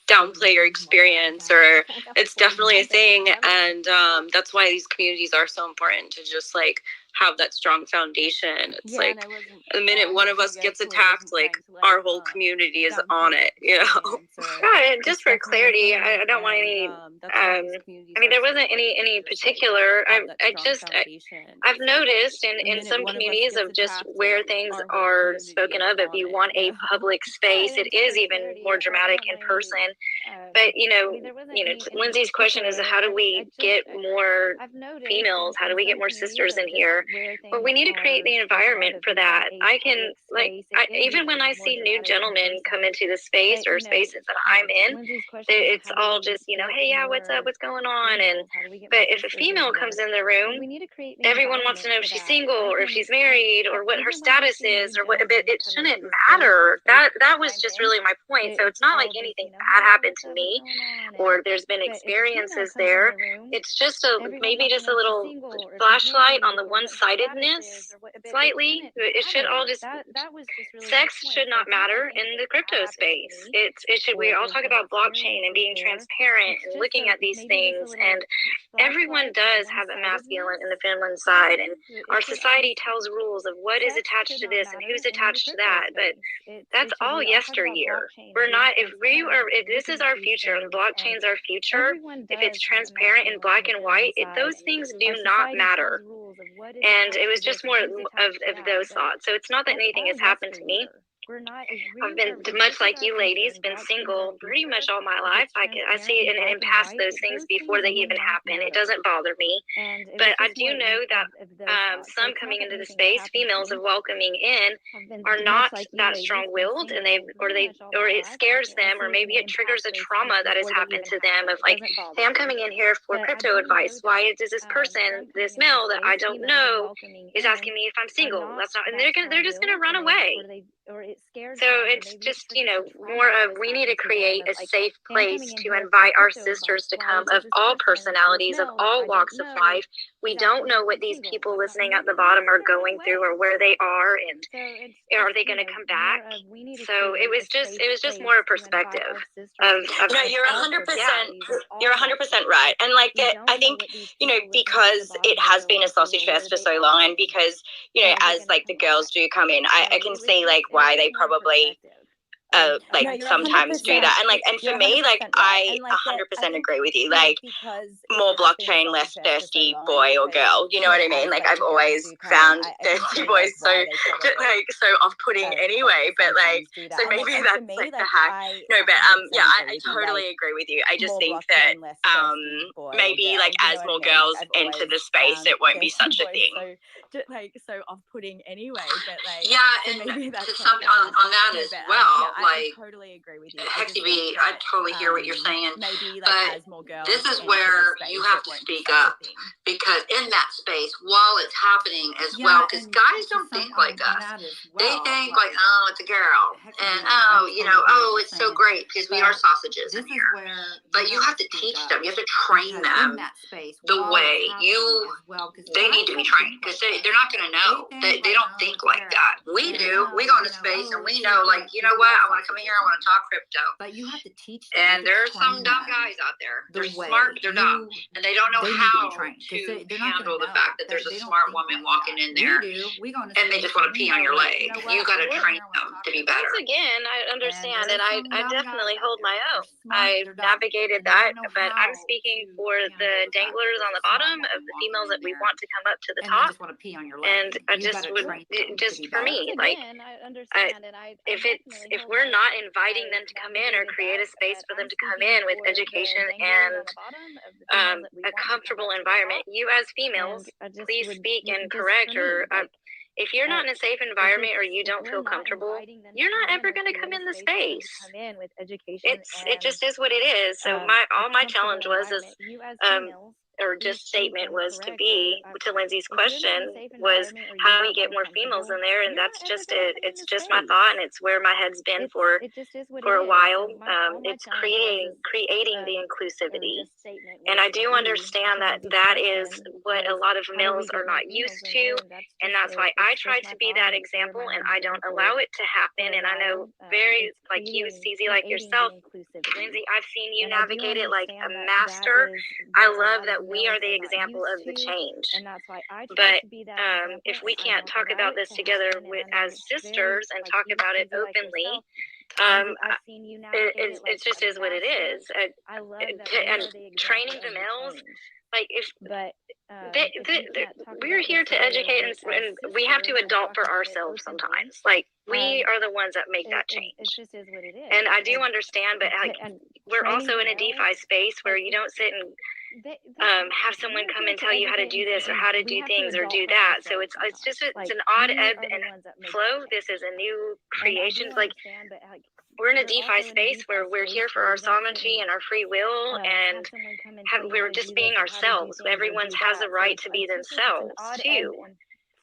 downplay your experience, or it's definitely a thing, and that's why these communities are so important, to just like have that strong foundation. It's like the minute one of us gets attacked, like our whole community is on it, you know. Yeah, and just for clarity, I don't want any I mean, there wasn't any particular, I've noticed in some communities of just where things are spoken of, if you want a public space, it is even more dramatic in person. But you know, Lindsay's question is, how do we get more females? How do we get more sisters in here? Well, we need to create the environment for that. I can, like, even when I see new gentlemen come into the space or spaces that I'm in, it's all just, you know, hey, yeah, what's up, what's going on? And but if a female comes in the room, everyone wants to know if she's single or if she's married or what her status is or what. But it shouldn't matter. That was just really my point. So it's not like anything bad happened to me or there's been experiences there. It's just maybe just a little flashlight on the one-sidedness slightly. It should all just, sex should not matter in the crypto space. It should, we all talk about blockchain and being transparent and looking at these things, and everyone does have a masculine and the feminine side, and our society tells rules of what is attached to this and who's attached to that, but that's all yesteryear. We're not, if this is our future and blockchain's our future, if it's transparent in black and white, those things do not matter. And it was just more of those thoughts. So it's not that anything has happened to me. I've been, much like you ladies, been single pretty much all my life. I see it and past those things before they even happen. It doesn't bother me. But I do know that some coming into the space, females of welcoming in, are not that strong-willed, and or it scares them, or maybe it triggers a trauma that has happened to them of like, hey, I'm coming in here for crypto advice. Why does this person, this male that I don't know, is asking me if I'm single? That's not, and they're just gonna run away. So it's just, more of, we need to create a safe place to invite our sisters to come, of all personalities, of all walks of life. We don't know what these people listening at the bottom are going through, or where they are, and are they going to come back? So it was just more a perspective of no, you're 100%, you're 100% right. And like, I think, because it has been a sausage fest for so long, and because, as like the girls do come in, I can see like why they probably like sometimes do that. And like, and for me, like, I 100% agree with you. Like, more blockchain, less thirsty boy or girl. You know what I mean? Like, I've always found thirsty boys so off-putting anyway. But like, so maybe that's like the hack. No, but yeah, I totally agree with you. I just think that maybe like as more girls enter the space, it won't be such a thing. So off-putting anyway. But like, yeah, and to something on that as well. I totally agree with you. Hexy B, I totally hear what you're saying. But this is where you have to speak up, because in that space, while it's happening as well, because guys don't think like us. They think like, oh, it's a girl, and it's so great because we are sausages in here. But you have to teach them. You have to train them the way they need to be trained, because they're not going to know. They don't think like that. We do. We go into space and we know, like, you know what? I want to come in here. I want to talk crypto. But you have to teach them. And there are some dumb guys out there. They're smart, but they're dumb, and they don't know how to handle the fact that there's a smart woman walking in there, and they just want to pee on your leg. You got to train them to be better. Once again, I understand, and I definitely hold my own. I navigated that, but I'm speaking for the danglers on the bottom, of the females that we want to come up to the top. And I just would, just for me, like, if we're not inviting them to come in, or create a space for them to come in with education and a comfortable environment, you as females, please speak and correct, or if you're not in a safe environment or you don't feel comfortable, you're not ever going to come in the space. It just is what it is. So all my challenge was statement was to Lindsay's question, was how do we get more females in there? And that's just it. It's just my thought, and it's where my head's been for a while. It's creating the inclusivity. And I do understand that is what a lot of males are not used to, and that's why I try to be that example, and I don't allow it to happen. And I know very, like you, CZ, like yourself, Lindsay, I've seen you navigate it like a master. I love that we are the example of the change. But if we can't talk about this together as sisters and talk about it openly, it just is what it is. And training the males, like, we're here to educate, and we have to adult for ourselves sometimes. Like, we are the ones that make that change. And I do understand, but like, we're also in a DeFi space where you don't sit and have someone come and tell you how to do this or how to do things or do that. So it's an odd ebb and flow. This is a new creation. Like, we're in a DeFi space where we're here for our sovereignty and our free will, and we're just being ourselves. Everyone has the right to be themselves too.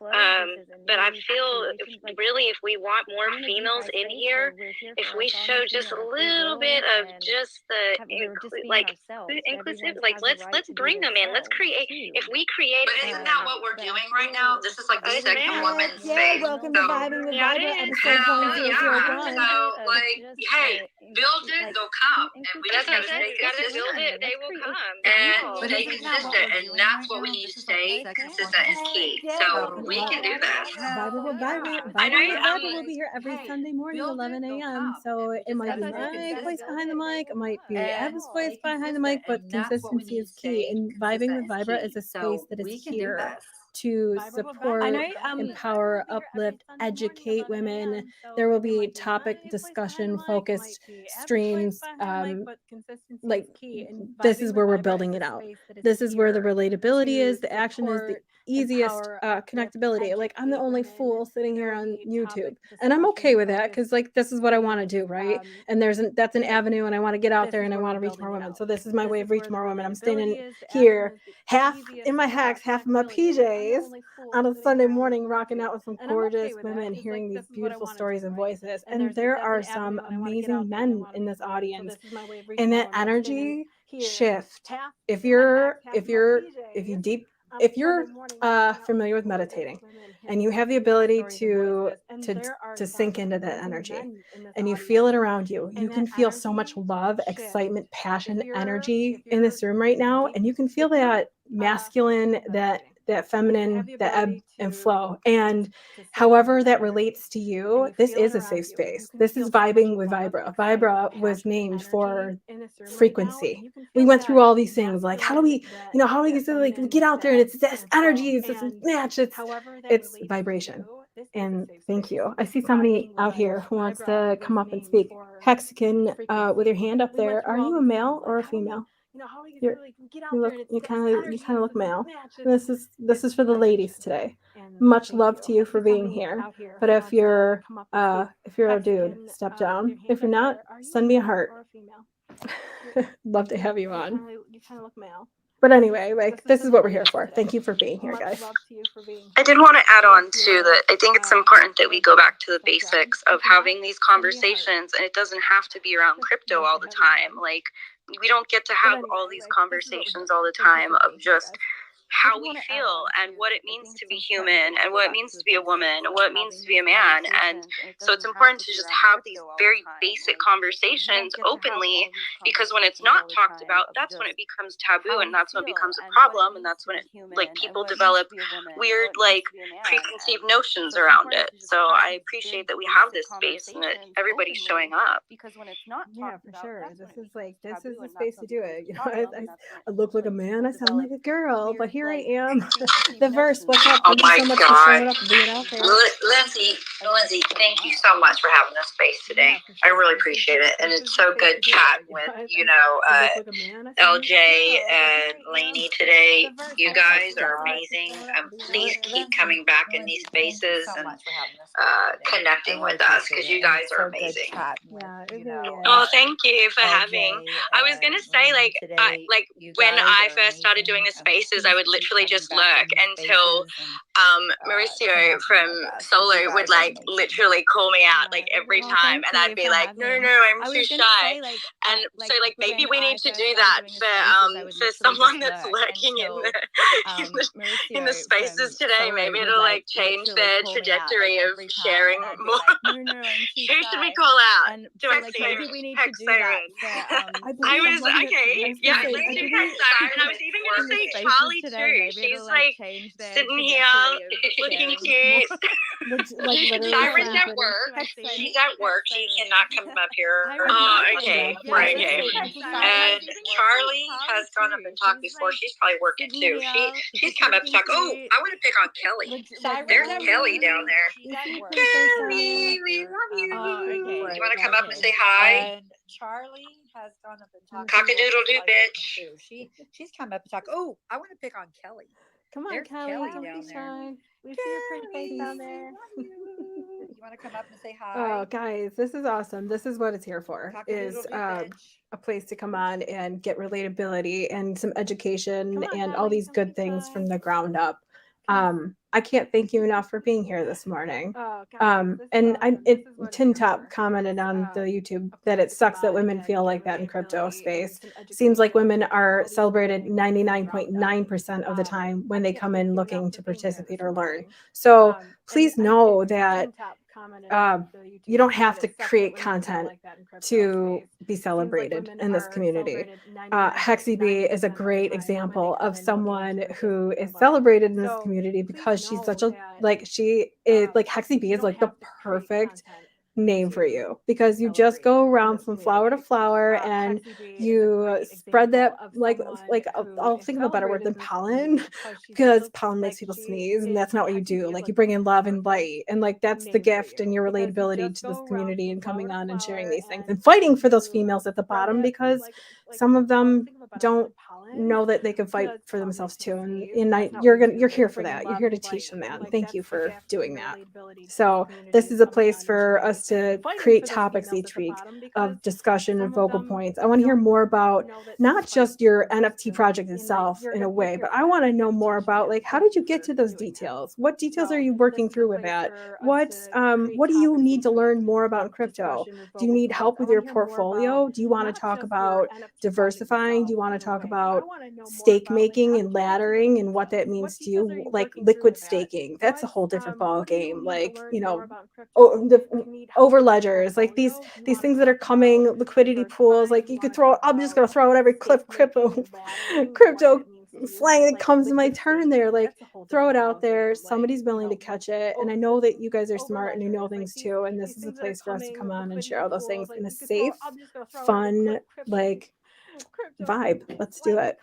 But I feel really, if we want more females in here, if we show just a little bit of just the inclusive, like, let's bring them in. Let's create. If we create, but isn't that what we're doing right now? This is like the second woman space. Welcome to Vibing with Vibra, episode 101. So, like, hey, build it, they'll come, and we just gotta stay consistent. Build it, they will come. And stay consistent, and that's what we need to stay consistent is key. So we can do that. Vibra with Vibra will be here every Sunday morning, 11 a.m. So it might be my voice behind the mic, it might be Ev's voice behind the mic, but consistency is key. And Vibing with Vibra is a space that is here to support, empower, uplift, educate women. There will be topic discussion focused streams. Like this is where we're building it out. This is where the relatability is. The action is the easiest connectability. Like I'm the only fool sitting here on YouTube, and I'm okay with that because like this is what I want to do, right? And that's an avenue, and I want to get out there and I want to reach more women. So this is my way of reaching more women. I'm standing here, half in my hacks, half in my PJs on a Sunday morning, rocking out with some gorgeous women, hearing these beautiful stories and voices. And there are some amazing men in this audience, and that energy shift. If you're familiar with meditating and you have the ability to sink into that energy and you feel it around you, you can feel so much love, excitement, passion, energy in this room right now. And you can feel that masculine, that feminine, that ebb and flow. And however that relates to you, this is a safe space. This is vibing with Vibra. Vibra was named for frequency. We went through all these things like how do we get out there, and it's this energy, it's this match, it's vibration. And thank you. I see somebody out here who wants to come up and speak. Hexagon, with your hand up there. Are you a male or a female? You kind of look male. This is for the ladies today. Much love to you for being here. But if you're a dude, step down. If you're not, send me a heart. Love to have you on. You kind of look male. But anyway, like this is what we're here for. Thank you for being here, guys. I did want to add on too that I think it's important that we go back to the basics of having these conversations, and it doesn't have to be around crypto all the time. Like we don't get to have all these conversations all the time of just how we feel and what it means to be human and what it means to be a woman and what it means to be a man. And so it's important to just have these very basic conversations openly, because when it's not talked about, that's when it becomes taboo, and that's when it becomes a problem, and that's when it like people develop weird like preconceived notions around it. So I appreciate that we have this space and that everybody's showing up. Because when it's not for sure. This is the space to do it. You know, I look like a man, I sound like a girl, but here I am. The verse. What's up? Oh my God. Lindsay, thank you so much for having this space today. I really appreciate it. And it's so good chatting with, LJ and Lainey today. You guys are amazing. Please keep coming back in these spaces and connecting with us, because you guys are amazing. Oh, thank you for having. I was gonna say when I first started doing the spaces, I would literally just lurk until Mauricio from Solo would like literally call me out like every time, and I'd be like, no, I'm too shy. And so like maybe we need to do that for someone that's lurking in the spaces today. Maybe it'll like change their trajectory of sharing more. Who should we call out? Do I see maybe we need to do that. I was okay. Yeah, let's do Siren. I was even gonna say Charlie too. She's like sitting here looking cute. Siren's at work. She's at work. She cannot come up here. Oh, okay. Right. Okay. And Charlie has gone up and talked before. She's probably working too. She's come up and talked. Oh, I want to pick on Kelly. There's Kelly down there. Kelly, we love you. You want to come up and say hi? And Charlie has gone up and talked. Cock-a-doodle-doo, bitch. She's come up and talked. Oh, I want to pick on Kelly. Come on, Kelly, don't be shy. We see your pretty face down there. You want to come up and say hi? Oh, guys, this is awesome. This is what it's here for. Is a place to come on and get relatability and some education and all these good things from the ground up. I can't thank you enough for being here this morning. Tin Top commented on the YouTube that it sucks that women feel like that in crypto space. Seems like women are celebrated 99.9% of the time when they come in looking to participate or learn. So please know that you don't have to create content to be celebrated in this community. Hexy B is a great example of someone who is celebrated in this community because she's such a Hexy B is like the perfect name for you, because you just go around from flower to flower and you spread that I'll think of a better word than pollen, because pollen makes people sneeze, and that's not what you do. Like, you bring in love and light, and like that's the gift and your relatability to this community, and coming on and sharing these things and fighting for those females at the bottom, because some of them don't know that they can fight for themselves too, and you're here for that. You're here to teach them that, and thank you for doing that. So this is a place for us to create topics each week of discussion and focal points. I want to hear more about not just your NFT project itself in a way, but I want to know more about, like, how did you get to those details? What details are you working through with that? What do you need to learn more about in crypto? Do you need help with your portfolio? Do you want to talk about diversifying? Do you want to talk about stake making and laddering and what that means to you? Like liquid staking, that's a whole different ball game. Like, the over ledgers, like these things that are coming, liquidity pools. Like, you could I'm just gonna throw out every crypto slang that comes in my turn there. Like, throw it out there. Somebody's willing to catch it. And I know that you guys are smart and you know things too. And this is a place for us to come on and share all those things in a safe, fun, like, vibe. Let's do it.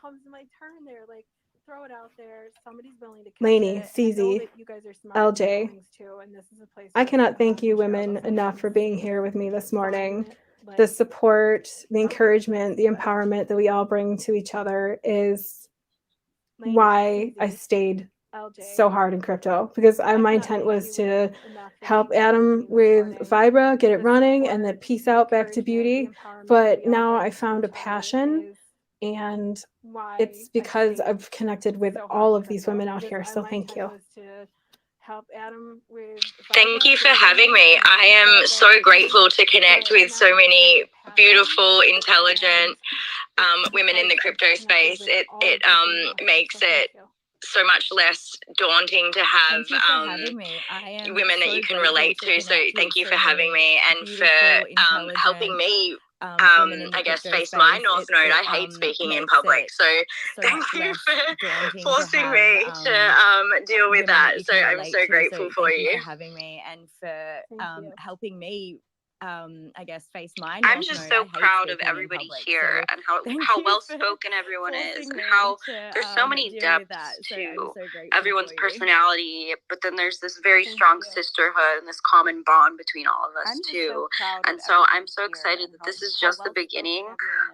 Lainey, CZ, LJ, I cannot thank you women enough for being here with me this morning. The support, the encouragement, the empowerment that we all bring to each other is why I stayed so hard in crypto, because my intent was to help Adam with Vibra, get it running, and then peace out back to beauty. But now I found a passion, and it's because I've connected with all of these women out here. So thank you. Thank you for having me. I am so grateful to connect with so many beautiful, intelligent women in the crypto space. It makes it so much less daunting to have women that you can relate to. So thank you for having me and for helping me, I guess, face my North Node. I hate speaking in public. So thank you for forcing me to deal with that. So I'm so grateful for you. Thank you for having me and for helping me, I guess, face my I'm just so proud of everybody here and how well spoken everyone is, and how there's so many depths to everyone's personality, but then there's this very strong sisterhood and this common bond between all of us too. And so I'm so excited that this is just the beginning.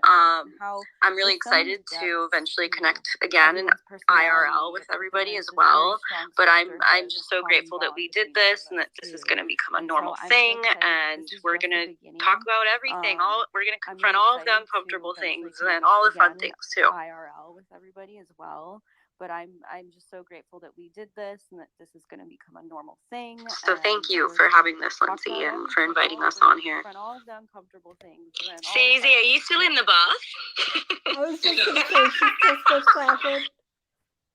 I'm really excited to eventually connect again in IRL with everybody as well. But I'm just so grateful that we did this and that this is going to become a normal thing, and we're going to talk about everything. We're going to confront all of the uncomfortable things and then all the fun things too. IRL with everybody as well. But I'm just so grateful that we did this and that this is going to become a normal thing. So thank you for having this, Lindsay, and for inviting us on here. All of the uncomfortable things. CZ, are you still in the bath? I was just going to say, she's still clapping.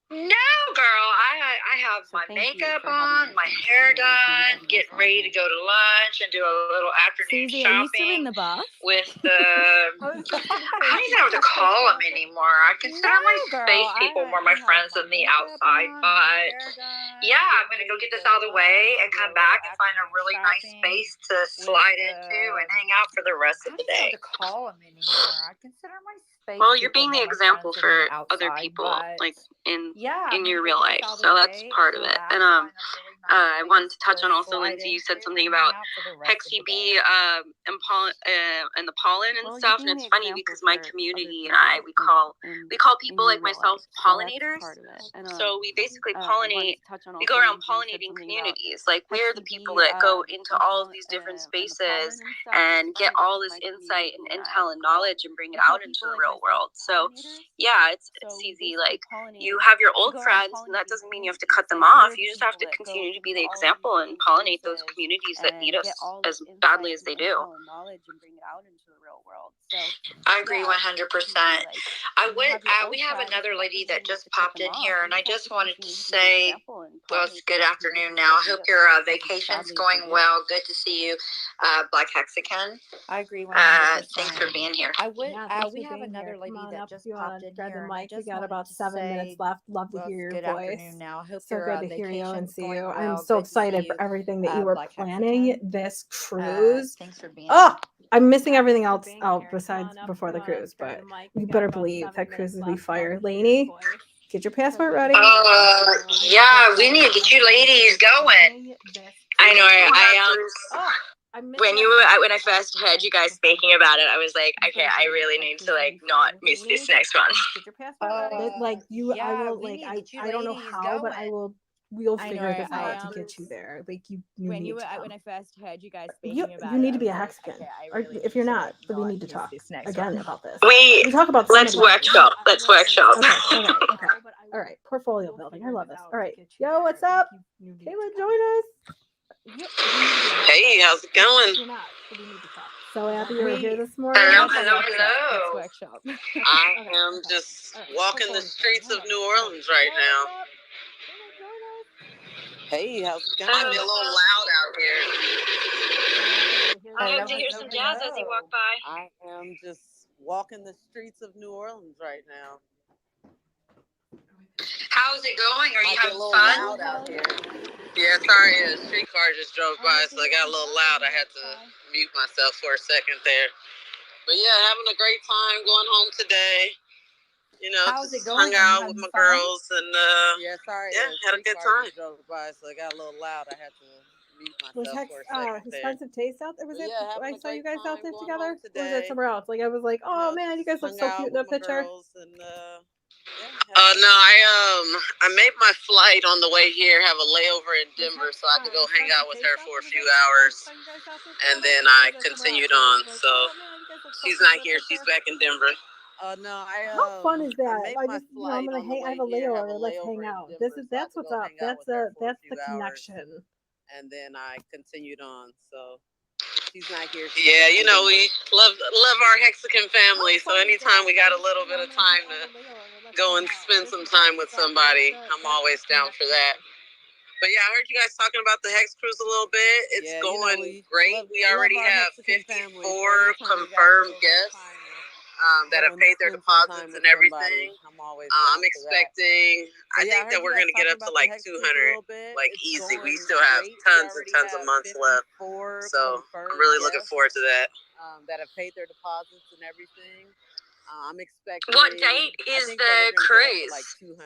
No, girl. I have my makeup on, my hair done, getting ready to go to lunch and do a little afternoon Susie, shopping. are you still in the bath? With the I don't even know what to call them anymore. I consider my space people more my friends than the outside, but yeah, I'm gonna go get this out of the way and come back and find a really nice space to slide into and hang out for the rest of the day. I don't know what to call them anymore. I consider my space. Well, you're being the example for other people, like in your real life, so that's part of it. And I wanted to touch on also, Lindsay, you said something about HexyB and the pollen and stuff, and it's funny because my community and we call people like myself pollinators. So we basically pollinate. We go around pollinating communities. Like, we're the people that go into all of these different spaces and get all this insight and intel and knowledge and bring it out into the real world. So yeah, it's easy. Like, you have your old friends, and that doesn't mean you have to cut them off. You just have to continue to be the example and pollinate those communities that need us as badly as they do. I agree 100%. We have another lady that just popped in here, and I just wanted to say, well, it's good afternoon now. I hope your vacation's going well. Good to see you, Black Hexagon. I agree 100%. Thanks for being here. We have another lady that just popped in here. We got about 7 minutes left. Love to hear your voice. Now. I hope so good to hear you and see you. I'm so Good to excited see for you. everything that you were Black planning Mexican. this cruise. Thanks for being Oh, I'm missing everything Thanks for else being out here. Come besides on up. before the You wanna cruise, grab but the mic? you We've got better about believe 7 that cruise minutes will be left. fire. Welcome to your Lainey, voice. get your passport ready. Yeah, we need to get you ladies going. I know. Oh, when I first heard you guys speaking about it, I was like, okay, I really need to like not miss this next one. Get your passport ready. Like you, I yeah, will we like need I to get you I don't know ladies how, but I going. will. We'll I figure know, this I, out to get you there. Like you when need to come. when I first heard you guys You speaking about you it, need to I be a was like, Mexican. okay, I Or really if need you're to not, like then we not need to miss talk this next again one. about this. We We talk about so let's much other workshop. things. Let's workshop. Okay. All right. Portfolio building. I love this. All right. Yo, what's up? Kayla, join us. Hey, how's it going? You're not, so we need to talk. So happy you were here this morning. Let's workshop. I am just walking the streets of New Orleans right now. Hey, how's it going? Might be a little loud out here. I hope to hear some jazz as you walk by. I am just walking the streets of New Orleans right now. How's it going? Are you Might be a having little fun? loud out here. Yeah, sorry, a streetcar just drove by, so I got a little loud. I had to mute myself for a second there. But yeah, having a great time going home today. You know, how's just it going? hung out with my girls and Yeah, sorry. had a good time. Drove by, so I got a little loud. I had to mute myself for a second there. Expensive taste out there? Was it? I saw you guys out there together. Or was it today. somewhere else? Like I was like, oh man, you guys look so cute in that picture. And, no, I made my flight on the way here. Have a layover in Denver, so I could go hang out with her for a few hours, and then I continued on. So she's not here; she's back in Denver. No, How fun is that? I just, I'm gonna hang. I have a layover. Let's hang out. That's what's up. That's the connection. And then I continued on. So she's not here. Yeah, you know we love our Mexican family. So anytime we got a little bit of time to go and spend some time with somebody, I'm always down for that. But yeah, I heard you guys talking about the Hex Cruise a little bit. It's going great. We already have 54 confirmed guests that have paid their deposits and everything. I'm expecting, I think that we're going to get up to like 200, like easy. We still have tons and tons of months left. So I'm really looking forward to that. That have paid their deposits and everything. I'm expecting. What date is the cruise? Like 200,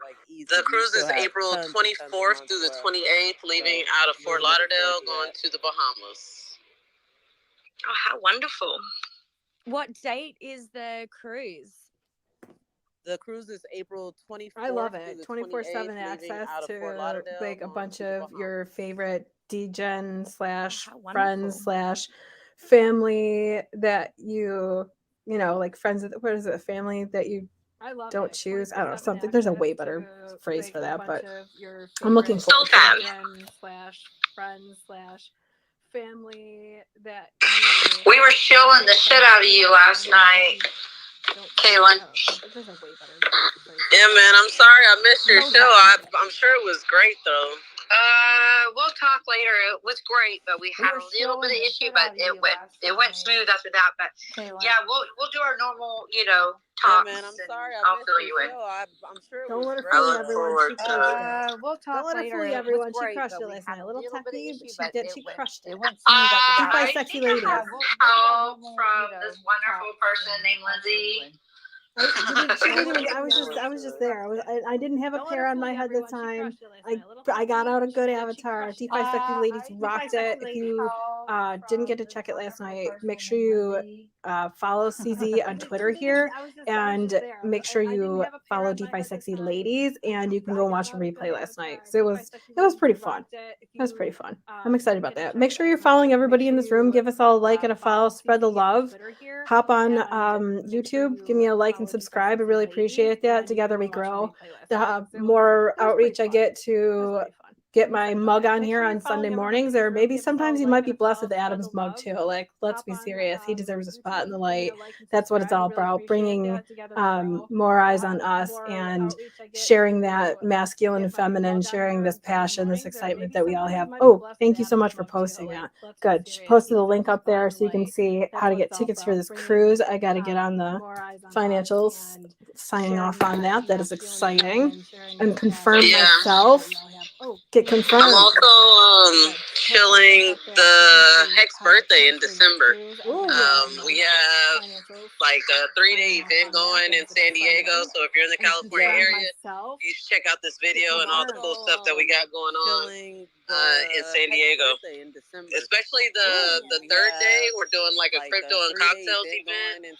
like easy. The cruise is April 24th through the 28th, leaving out of Fort Lauderdale, going to the Bahamas. Oh, how wonderful. What date is the cruise? The cruise is April 24th. I love it. 24/7 access to like a bunch of your favorite DGen / friends / family that you know, like friends. What is it? Family that you don't choose. I don't know, something. There's a way better phrase for that, but I'm looking forward to it. / friends / family that we were showing the shit out of you last night, Kaylin. Yeah, man, I'm sorry I missed your show. I'm sure it was great though. We'll talk later. It was great, but we had a little bit of issue, but it went smooth after that. But yeah, we'll do our normal, talks. Yeah, man, I'm sorry I'll fill you in. I'm sure it Don't was let her great. fool you, everyone. She crushed it. We'll talk Don't let her later. fool you, everyone. She Great, crushed it last night. A little techie, but she crushed it. It went smooth after that. By sexy ladies. Help from this wonderful person named Lindsay. I was just there. I didn't have a pair on my head at the time. I got out a good avatar. DeFi Sexy Ladies rocked it. If you didn't get to check it last night, make sure you follow CZ on Twitter here, and make sure you follow DeFi Sexy Ladies, and you can go watch a replay last night. So it was pretty fun. It was pretty fun. I'm excited about that. Make sure you're following everybody in this room. Give us all a like and a follow. Spread the love. Hop on YouTube. Give me a like and subscribe. I really appreciate that. Together we grow. The more outreach I get to get my mug on here on Sunday mornings, or maybe sometimes you might be blessed with Adam's mug too. Like, let's be serious. He deserves a spot in the light. That's what it's all about, bringing more eyes on us and sharing that masculine and feminine, sharing this passion, this excitement that we all have. Oh, thank you so much for posting that. Good. She posted the link up there so you can see how to get tickets for this cruise. I got to get on the financials, signing off on that. That is exciting. And confirm myself. Get confirmed. I'm also chilling the Hex birthday in December. We have like a 3-day event going in San Diego. So if you're in the California area, you should check out this video and all the cool stuff that we got going on in San Diego. Especially the third day, we're doing like a crypto and cocktails event,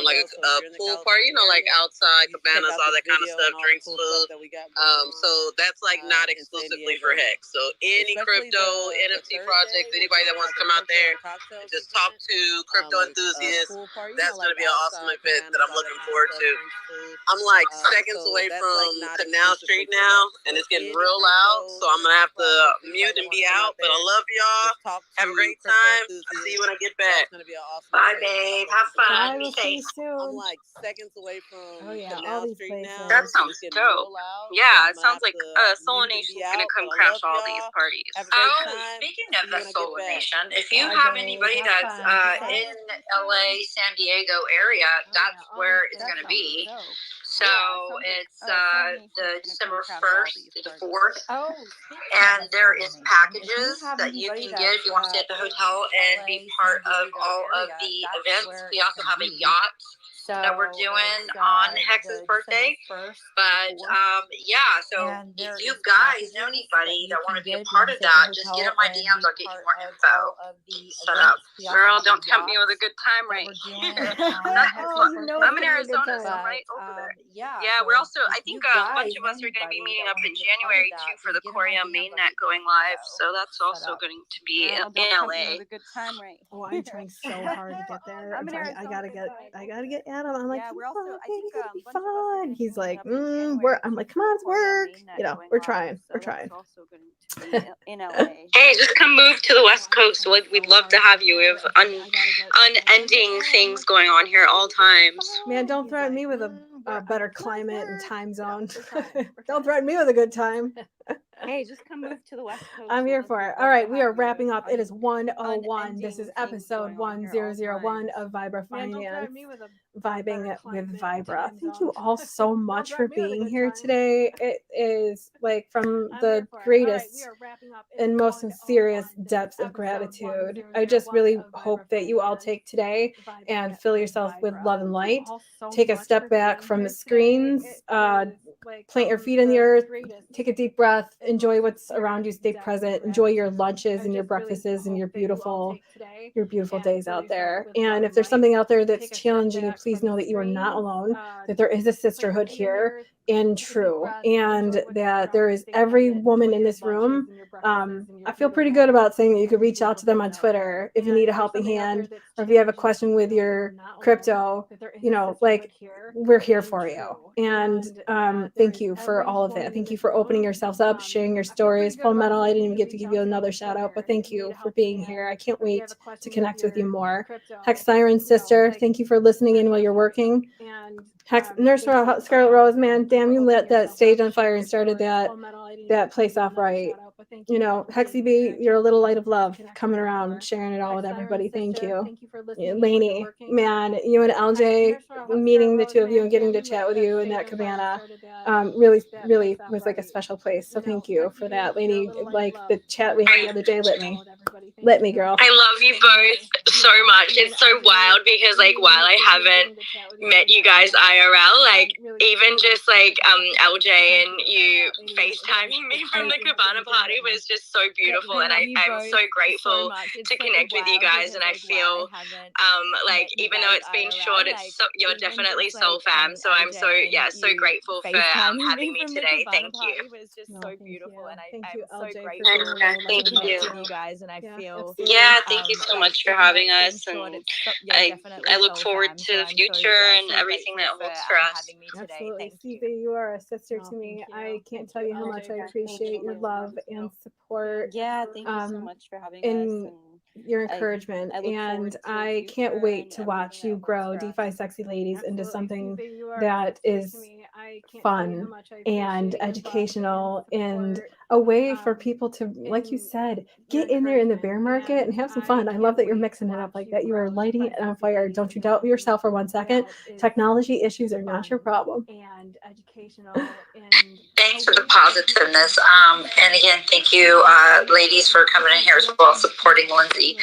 like a pool party, like outside cabanas, all that kind of stuff, drinks, food. So that's like not exclusively for Hex. So any crypto NFT projects, anybody that wants to come out there and just talk to crypto enthusiasts, that's going to be an awesome event that I'm looking forward to. I'm like seconds away from Canal Street now, and it's getting real loud, so I'm going to have to mute and be out, but I love y'all. Have a great time. I'll see you when I get back. Bye, babe. Have fun. Be safe. I'm like seconds away from all these places. That sounds dope. Yeah, it sounds like Solar Nation's gonna come crash all these parties. Oh, speaking of the Solar Nation, if you have anybody that's in LA, San Diego area, that's where it's going to be. So it's the December 1st to the 4th. And there is packages that you can get if you want to stay at the hotel and be part of all of the events. We also have a yacht that we're doing on Hex's birthday. But yeah, so if you guys know anybody that want to be a part of that, just get in my DMs. I'll get you more info. Set up. Girl, don't tempt me with a good time right here. I'm in Arizona, so right over there. Yeah, we're also, I think a bunch of us are going to be meeting up in January too for the Corium mainnet going live. So that's also going to be in LA. Oh, I'm trying so hard to get there. I gotta get Adam. I'm like, we're also, I think, it'll be fun. He's like, I'm like, come on, it's work. We're trying. Hey, just come move to the West Coast. We'd love to have you. We have unending things going on here at all times. Man, don't threaten me with a better climate and time zone. Don't threaten me with a good time. Hey, just come move to the West Coast. I'm here for it. All right, we are wrapping up. It is 1:01. This is episode 1001 of Vibra Finance. Vibing with Vibra. Thank you all so much for being here today. It is like from the greatest and most sincerest depths of gratitude. I just really hope that you all take today and fill yourself with love and light. Take a step back from the screens. Plant your feet in the earth. Take a deep breath. Enjoy what's around you. Stay present. Enjoy your lunches and your breakfasts and your beautiful days out there. And if there's something out there that's challenging you, please know that you are not alone, that there is a sisterhood here and true, and that there is every woman in this room. I feel pretty good about saying that you could reach out to them on Twitter if you need a helping hand, or if you have a question with your crypto, we're here for you. And thank you for all of it. Thank you for opening yourselves up, sharing your stories. Full Metal, I didn't even get to give you another shout out, but thank you for being here. I can't wait to connect with you more. Hex Siren Sister, thank you for listening in while you're working. Hex Nurse Scarlet Rose, man, damn, you lit that stage on fire and started that place off right. Hexy B, you're a little light of love coming around, sharing it all with everybody. Thank you. Lainey, man, you and LJ, meeting the two of you and getting to chat with you in that cabana, really was like a special place. So thank you for that, Lainey. Like the chat we had the other day lit me, girl. I love you both so much. It's so wild because while I haven't met you guys IRL, even just LJ and you FaceTiming me from the Cabana party was just so beautiful, and I'm so grateful to connect with you guys. And I feel even though it's been short, you're definitely soul fam. So I'm so grateful for having me today. Thank you. It was just so beautiful, and I'm so LJ, grateful Thank you. you guys, and I feel. Yeah, thank you so much for having us, and I look forward to the future and everything that holds for us. Absolutely, Susie, you are a sister to me. I can't tell you how much I appreciate your love and support. Yeah, thank you so much for having us. And your encouragement, and I can't wait to watch you grow DeFi Sexy Ladies into something that is fun and educational and a way for people to, like you said, get in there in the bear market and have some fun. I love that you're mixing it up like that. You are lighting it on fire. Don't you doubt yourself for 1 second. Technology issues are not your problem. And educational and thanks for the positiveness. And again, thank you, ladies, for coming in here as well, supporting Lindsay.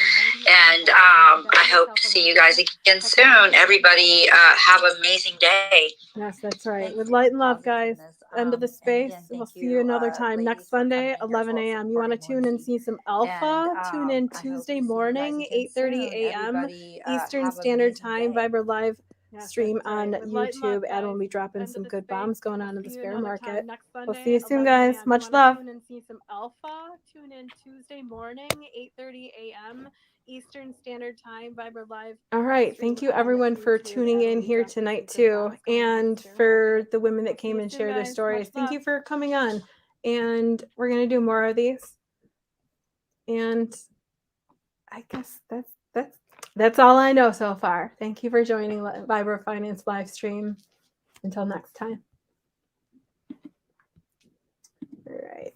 And I hope to see you guys again soon. Everybody, have an amazing day. Yes, that's right. With light and love, guys. End of the space. We'll see you another time next Sunday, 11 a.m. You want to tune in, see some alpha? Tune in Tuesday morning, 8:30 a.m. Eastern Standard Time, Vibra Live stream on YouTube. Adam will be dropping some good bombs going on in the bear market. We'll see you soon, guys. Much love. Tune in, see some alpha. Tune in Tuesday morning, 8:30 a.m. Eastern Standard Time, Vibra Live. All right. Thank you, everyone, for tuning in here tonight, too. And for the women that came and shared their stories, thank you for coming on. And we're going to do more of these. And I guess that's all I know so far. Thank you for joining Vibra Finance live stream. Until next time. All right.